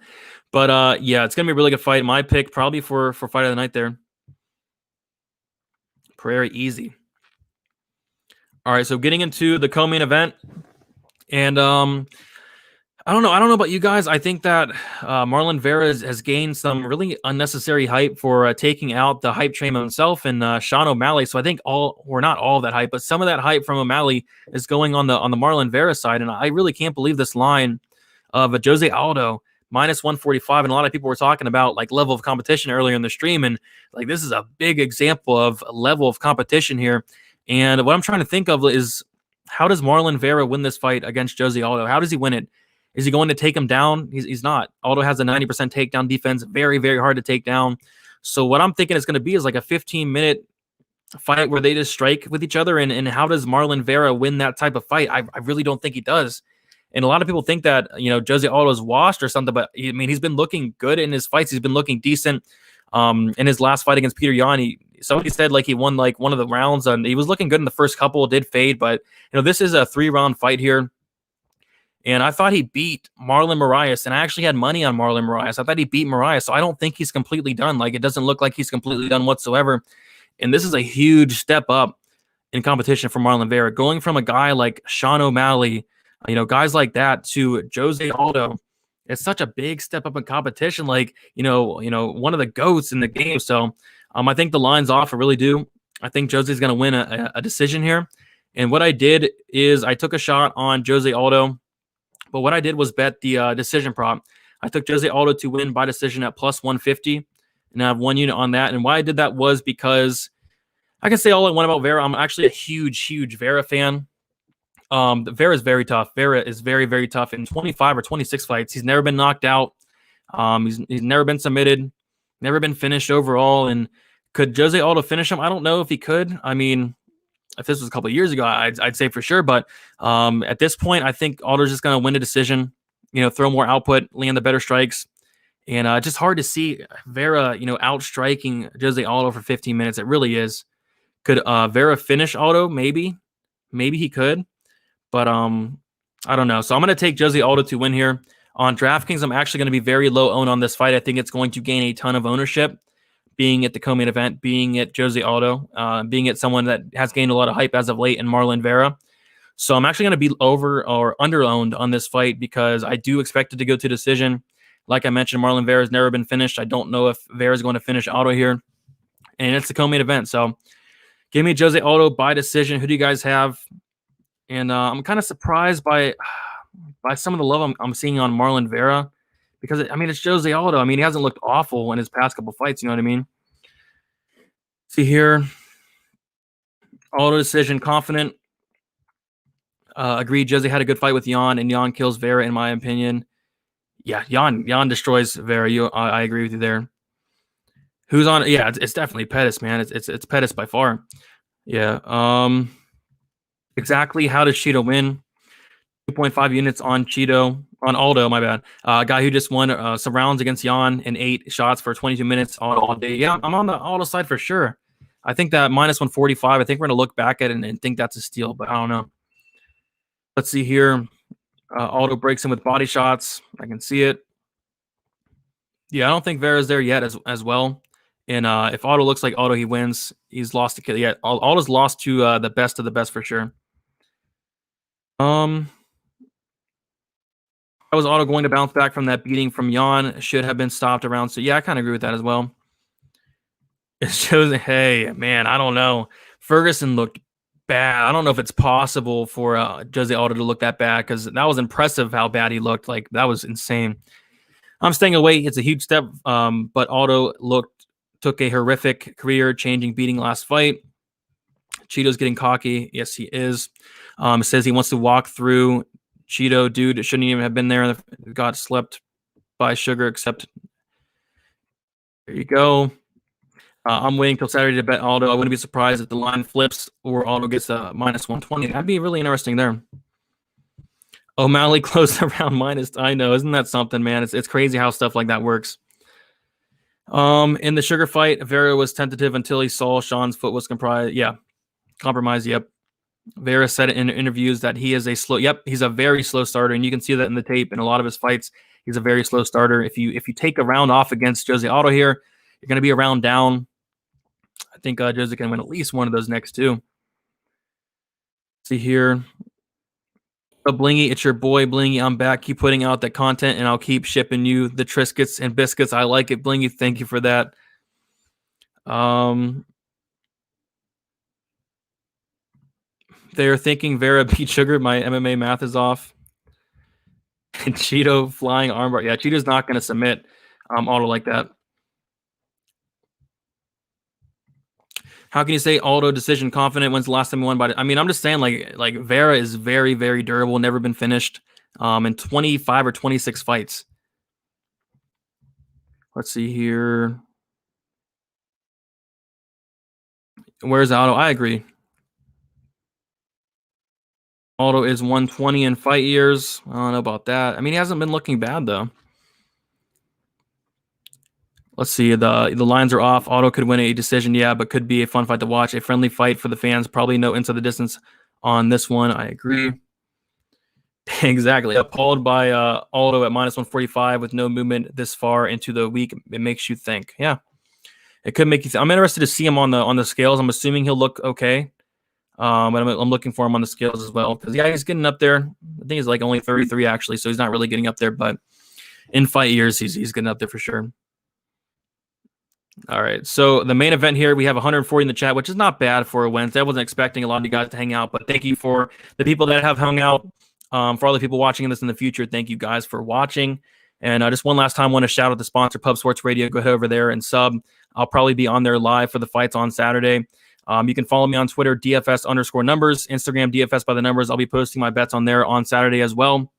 But it's going to be a really good fight. My pick probably for fight of the night there. Pereira easy. All right, so getting into the co-main event. And I don't know about you guys. I think that Marlon Vera has gained some really unnecessary hype for taking out the hype train himself and Sean O'Malley. So I think not all of that hype, but some of that hype from O'Malley is going on the Marlon Vera side. And I really can't believe this line of Jose Aldo minus 145. And a lot of people were talking about like level of competition earlier in the stream. And like, this is a big example of level of competition here. And what I'm trying to think of is, how does Marlon Vera win this fight against Jose Aldo? How does he win it? Is he going to take him down? He's not. Aldo has a 90% takedown defense. Very, very hard to take down. So what I'm thinking it's going to be is like a 15-minute fight where they just strike with each other. And how does Marlon Vera win that type of fight? I really don't think he does. And a lot of people think that, Jose Aldo's washed or something, but he's been looking good in his fights. He's been looking decent. In his last fight against Peter Yan, somebody said like he won like one of the rounds and he was looking good in the first couple, did fade, but this is a 3-round fight here. And I thought he beat Marlon Moraes, and I actually had money on Marlon Moraes. I thought he beat Moraes, so I don't think he's completely done. Like, it doesn't look like he's completely done whatsoever. And this is a huge step up in competition for Marlon Vera. Going from a guy like Sean O'Malley, guys like that, to Jose Aldo, it's such a big step up in competition. Like, one of the GOATs in the game. So I think the line's off. I really do. I think Jose's going to win a decision here. And what I did is I took a shot on Jose Aldo. But what I did was bet the decision prop. I took Jose Aldo to win by decision at plus 150, and I have 1 unit on that. And why I did that was because I can say all I want about Vera. I'm actually a huge, huge Vera fan. Vera is very tough. Vera is very, very tough. In 25 or 26 fights, he's never been knocked out. He's never been submitted, never been finished overall. And could Jose Aldo finish him? I don't know if he could. I mean, if this was a couple of years ago, I'd say for sure. But at this point, I think Aldo's just going to win a decision, throw more output, land the better strikes. And just hard to see Vera, outstriking Jose Aldo for 15 minutes. It really is. Could Vera finish Aldo? Maybe he could. But I don't know. So I'm going to take Jose Aldo to win here. On DraftKings, I'm actually going to be very low owned on this fight. I think it's going to gain a ton of ownership, being at the co-main event, being at Jose Aldo, being at someone that has gained a lot of hype as of late in Marlon Vera. So I'm actually going to be over or under-owned on this fight because I do expect it to go to decision. Like I mentioned, Marlon Vera has never been finished. I don't know if Vera is going to finish Aldo here. And it's the co-main event. So give me Jose Aldo by decision. Who do you guys have? And I'm kind of surprised by some of the love I'm seeing on Marlon Vera. Because, it's Jose Aldo. He hasn't looked awful in his past couple fights. You know what I mean? See here. Aldo decision, confident. Agreed. Jose had a good fight with Yan, and Yan kills Vera, in my opinion. Yeah, Yan destroys Vera. I agree with you there. Who's on? Yeah, it's definitely Pettis, man. It's Pettis by far. Yeah. Exactly. How does Cheeto win? 2.5 units on Aldo, my bad. Guy who just won some rounds against Yan and 8 shots for 22 minutes all day. Yeah, I'm on the Aldo side for sure. I think that minus 145, I think we're going to look back at it and think that's a steal, but I don't know. Let's see here. Aldo breaks in with body shots. I can see it. Yeah, I don't think Vera's there yet as well. And if Aldo looks like Aldo, he wins. He's lost to yeah. Aldo's lost to the best of the best for sure. How was Aldo going to bounce back from that beating from Jan? Should have been stopped around. So yeah, I kind of agree with that as well. It shows. Hey, man, I don't know. Ferguson looked bad. I don't know if it's possible for Jose Aldo to look that bad, because that was impressive how bad he looked. Like, that was insane. I'm staying away. It's a huge step, but Aldo took a horrific career-changing beating last fight. Cheeto's getting cocky. Yes, he is. Says he wants to walk through. Cheeto, dude, it shouldn't even have been there. Got slept by Sugar, except there you go. I'm waiting till Saturday to bet Aldo. I wouldn't be surprised if the line flips or Aldo gets a minus 120. That'd be really interesting there. O'Malley closed around minus. I know, isn't that something, man? It's crazy how stuff like that works. In the Sugar fight, Vera was tentative until he saw Sean's foot was compromised. Yep. Vera said in interviews that he is he's a very slow starter, and you can see that in the tape. In a lot of his fights, he's a very slow starter. If you take a round off against Jose Aldo here, you're going to be a round down. I think Jose can win at least one of those next two. See here. Blingy, it's your boy Blingy. I'm back. Keep putting out that content, and I'll keep shipping you the Triscuits and biscuits. I like it, Blingy. Thank you for that. They're thinking Vera beat Sugar. My MMA math is off. And Cheeto flying armbar. Yeah, Cheeto's not going to submit Aldo like that. How can you say Aldo decision confident? When's the last time he won by? I mean, I'm just saying, like Vera is very, very durable. Never been finished in 25 or 26 fights. Let's see here. Where's Aldo? I agree. Aldo is 120 in fight years. I don't know about that. I mean, he hasn't been looking bad though. Let's see. The lines are off. Aldo could win a decision, yeah, but could be a fun fight to watch. A friendly fight for the fans. Probably no inside the distance on this one. I agree. Exactly. Appalled by Aldo at minus 145 with no movement this far into the week. It makes you think. Yeah, it could make you. I'm interested to see him on the scales. I'm assuming he'll look okay. But I'm looking for him on the scales as well, because yeah, he's getting up there. I think he's like only 33 actually, so he's not really getting up there. But in fight years, he's getting up there for sure. All right, so the main event here, we have 140 in the chat, which is not bad for a Wednesday. I wasn't expecting a lot of you guys to hang out, but thank you for the people that have hung out. For all the people watching this in the future, thank you guys for watching. And just one last time, I want to shout out the sponsor, Pub Sports Radio. Go ahead over there and sub. I'll probably be on there live for the fights on Saturday. You can follow me on Twitter, DFS_numbers, Instagram, DFS by the numbers. I'll be posting my bets on there on Saturday as well.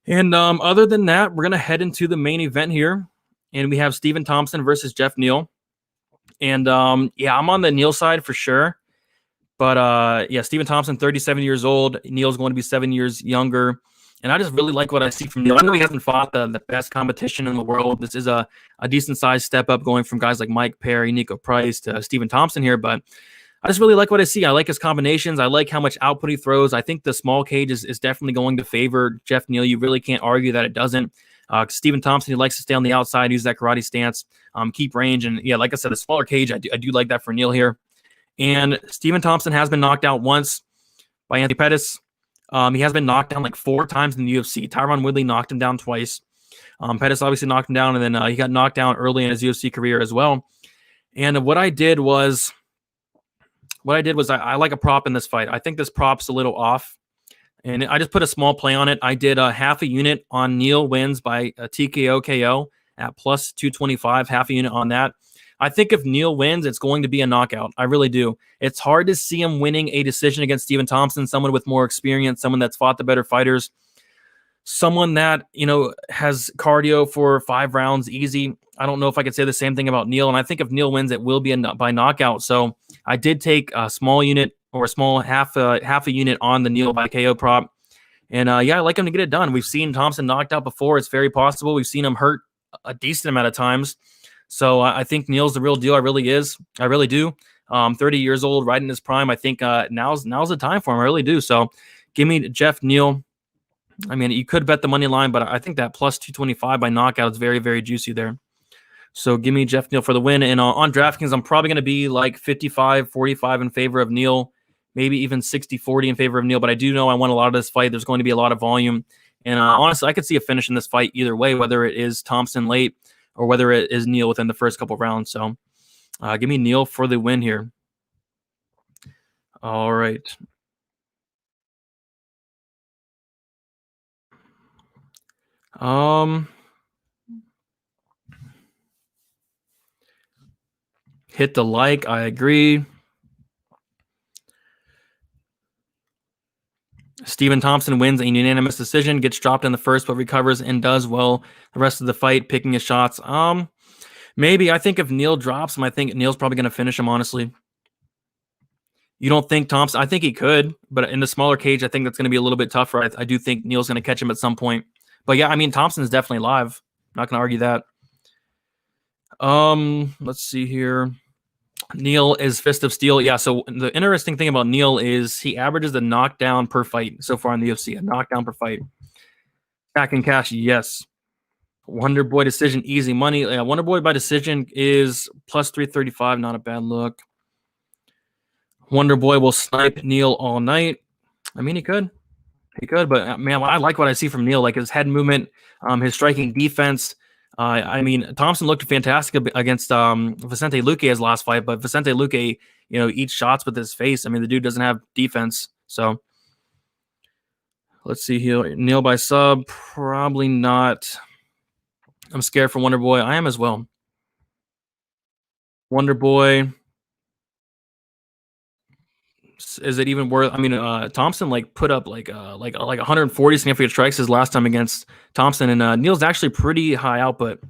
And other than that, we're going to head into the main event here. And we have Stephen Thompson versus Jeff Neal. And yeah, I'm on the Neal side for sure. But yeah, Stephen Thompson, 37 years old. Neal's going to be 7 years younger. And I just really like what I see from Neal. I know he hasn't fought the best competition in the world. This is a decent-sized step up going from guys like Mike Perry, Nico Price to Stephen Thompson here. But I just really like what I see. I like his combinations. I like how much output he throws. I think the small cage is definitely going to favor Jeff Neal. You really can't argue that it doesn't. Stephen Thompson, he likes to stay on the outside, use that karate stance, keep range. And yeah, like I said, the smaller cage, I do like that for Neal here. And Stephen Thompson has been knocked out once by Anthony Pettis. He has been knocked down like 4 times in the UFC. Tyron Woodley knocked him down twice. Pettis obviously knocked him down, and then he got knocked down early in his UFC career as well. And what I did was I like a prop in this fight. I think this prop's a little off. And I just put a small play on it. I did half a unit on Neal wins by a TKO KO at plus 225, half a unit on that. I think if Neal wins, it's going to be a knockout. I really do. It's hard to see him winning a decision against Stephen Thompson, someone with more experience, someone that's fought the better fighters, someone that, has cardio for 5 rounds easy. I don't know if I could say the same thing about Neal. And I think if Neal wins, it will be by knockout. So I did take a small unit or a small half a unit on the Neal by KO prop. And yeah, I like him to get it done. We've seen Thompson knocked out before. It's very possible. We've seen him hurt a decent amount of times. So I think Neal's the real deal. I really do. 30 years old, right in his prime. I think now's the time for him. I really do. So give me Jeff Neal. I mean, you could bet the money line, but I think that plus 225 by knockout is very, very juicy there. So give me Jeff Neal for the win. And on DraftKings, I'm probably going to be like 55-45 in favor of Neal, maybe even 60-40 in favor of Neal. But I do know I want a lot of this fight. There's going to be a lot of volume. And honestly, I could see a finish in this fight either way, whether it is Thompson late or whether it is Neal within the first couple rounds. So give me Neal for the win here. All right. Hit the like. I agree. Stephen Thompson wins a unanimous decision, gets dropped in the first, but recovers and does well the rest of the fight, picking his shots. Maybe. I think if Neal drops him, I think Neal's probably going to finish him, honestly. You don't think Thompson? I think he could, but in the smaller cage, I think that's going to be a little bit tougher. I do think Neal's going to catch him at some point. But yeah, I mean, Thompson's definitely live. Not going to argue that. Let's see here. Neal is Fist of Steel. Yeah, so the interesting thing about Neal is he averages a knockdown per fight so far in the UFC. A knockdown per fight. Back in cash, yes. Wonder Boy decision, easy money. Yeah, Wonder Boy by decision is plus 335. Not a bad look. Wonder Boy will snipe Neal all night. I mean, he could. He could, but man, I like what I see from Neal. Like his head movement, his striking defense. I mean, Thompson looked fantastic against Vicente Luque's last fight, but Vicente Luque, eats shots with his face. I mean, the dude doesn't have defense. So let's see here. Neal by sub, probably not. I'm scared for Wonder Boy. I am as well. Wonder Boy. Is it even worth? I mean, Thompson put up like 140 significant strikes his last time against Thompson, and Neal's actually pretty high output.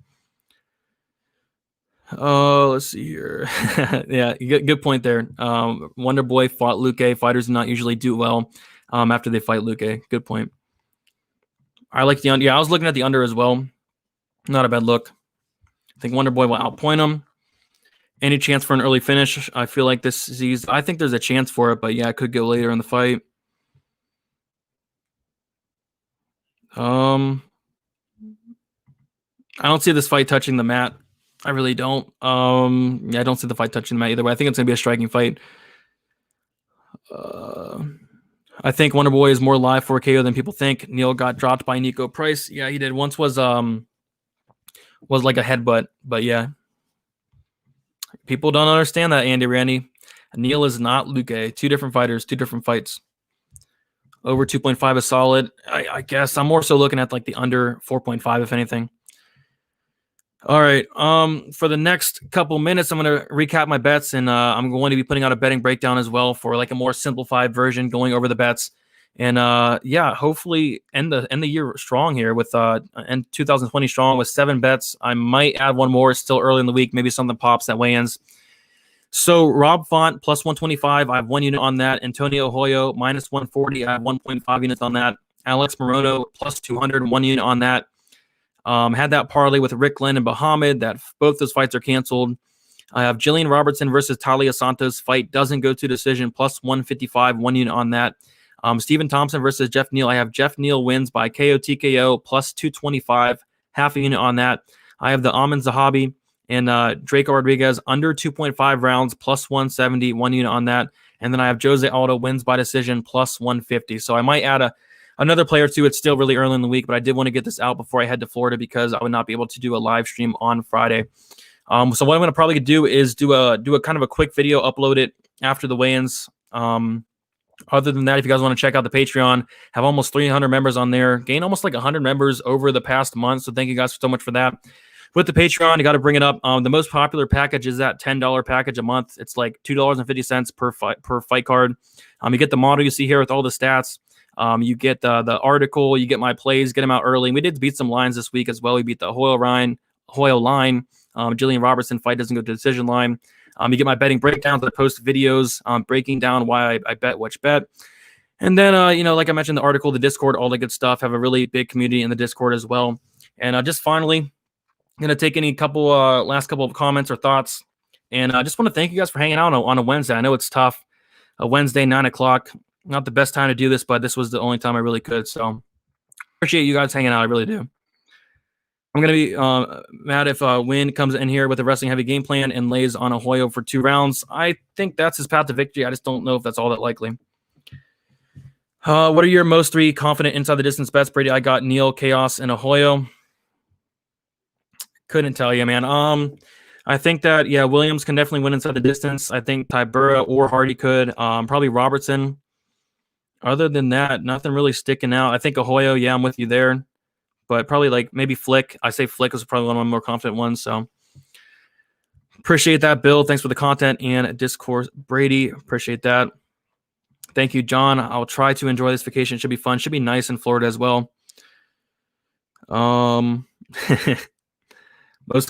Oh, let's see here. Yeah, good point there. Wonder Boy fought Luque. Fighters do not usually do well after they fight Luque. Good point. I like the under. Yeah, I was looking at the under as well. Not a bad look. I think Wonder Boy will outpoint him. Any chance for an early finish? I feel like this is. I think there's a chance for it, but yeah, it could go later in the fight. I don't see this fight touching the mat. I really don't. Yeah, I don't see the fight touching the mat either way. I think it's gonna be a striking fight. I think Wonder Boy is more live for a KO than people think. Neal got dropped by Nico Price. Yeah, he did. Once was like a headbutt, but yeah. People don't understand that, Andy Randy. Neal is not Luque. Two different fighters, two different fights. Over 2.5 is solid. I guess I'm more so looking at like the under 4.5, if anything. All right. For the next couple minutes, I'm going to recap my bets, and I'm going to be putting out a betting breakdown as well for like a more simplified version, going over the bets. And yeah, hopefully end the year strong here with end 2020 strong with 7 bets. I might add one more. It's still early in the week. Maybe something pops at weigh-ins. So Rob Font plus 125. I have 1 unit on that. Antonio Ahoyo minus 140. I have 1.5 units on that. Alex Morono plus 200. 1 unit on that. Had that parlay with Rick Glenn and Bahamid. That both those fights are canceled. I have Jillian Robertson versus Talia Santos. Fight doesn't go to decision. Plus 155. 1 unit on that. Stephen Thompson versus Jeff Neal. I have Jeff Neal wins by KO TKO plus 225, half a unit on that. I have the Amin Zahabi and Draco Rodriguez under 2.5 rounds plus 170, 1 unit on that. And then I have Jose Aldo wins by decision plus 150. So I might add another player too. It's still really early in the week, but I did want to get this out before I head to Florida because I would not be able to do a live stream on Friday. So what I'm going to probably do is do a kind of a quick video, upload it after the weigh-ins. Other than that, if you guys want to check out the Patreon, have almost 300 members on there. Gained almost like 100 members over the past month. So thank you guys so much for that. With the Patreon, you got to bring it up. The most popular package is that $10 package a month. It's like $2.50 per fight card. You get the model you see here with all the stats. You get the article. You get my plays. Get them out early. And we did beat some lines this week as well. We beat the Ahoyo line. Jillian Robertson fight doesn't go to decision line. You get my betting breakdowns. I post videos breaking down why I bet which bet. And then, like I mentioned, the article, the Discord, all the good stuff. Have a really big community in the Discord as well. And just finally, gonna take any last couple of comments or thoughts, and I just want to thank you guys for hanging out on a Wednesday. I know it's tough, a Wednesday 9 o'clock, not the best time to do this, but this was the only time I really could. So appreciate you guys hanging out. I really do. I'm gonna be mad if Nguyen comes in here with a wrestling heavy game plan and lays on Ahoyo for 2 rounds. I think that's his path to victory. I just don't know if that's all that likely. What are your most 3 confident inside the distance bets, Brady? I got Neal, Chaos, and Ahoyo. Couldn't tell you, man. I think that, yeah, Williams can definitely win inside the distance. I think Tybura or Hardy could. Probably Robertson. Other than that, nothing really sticking out. I think Ahoyo, yeah, I'm with you there. But probably like maybe Flick. I say Flick is probably one of my more confident ones. So appreciate that, Bill. Thanks for the content and discourse, Brady. Appreciate that. Thank you, John. I'll try to enjoy this vacation. Should be fun. Should be nice in Florida as well. Most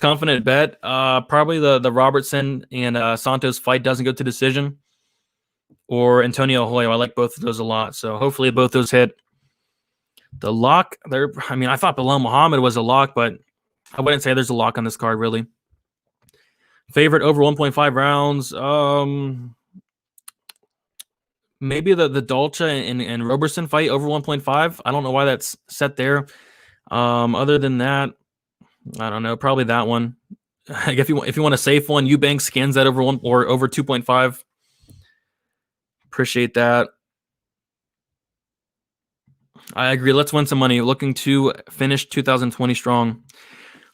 confident bet, probably the Robertson and Santos fight doesn't go to decision, or Antonio Ahoyo. I like both of those a lot. So hopefully both those hit. The lock there. I mean, I thought Bilal Muhammad was a lock, but I wouldn't say there's a lock on this card really. Favorite over 1.5 rounds. Maybe the Dolce and Roberson fight over 1.5. I don't know why that's set there. Other than that, I don't know. Probably that one. If you want a safe one, Eubanks scans that over 1 or over 2.5. Appreciate that. I agree. Let's win some money. Looking to finish 2020 strong.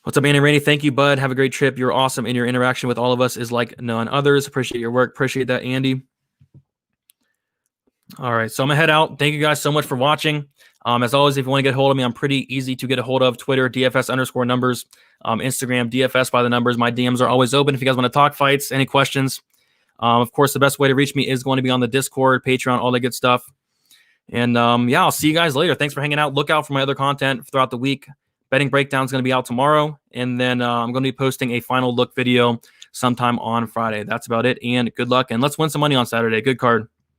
What's up, Andy Rainey? Thank you, bud. Have a great trip. You're awesome, and your interaction with all of us is like none others. Appreciate your work. Appreciate that, Andy. All right, so I'm going to head out. Thank you guys so much for watching. As always, if you want to get a hold of me, I'm pretty easy to get a hold of. Twitter, DFS_numbers. Instagram, DFS by the numbers. My DMs are always open if you guys want to talk fights, any questions. Of course, the best way to reach me is going to be on the Discord, Patreon, all that good stuff. And yeah, I'll see you guys later. Thanks for hanging out. Look out for my other content throughout the week. Betting breakdown is going to be out tomorrow. And then I'm going to be posting a final look video sometime on Friday. That's about it. And good luck. And let's win some money on Saturday. Good card.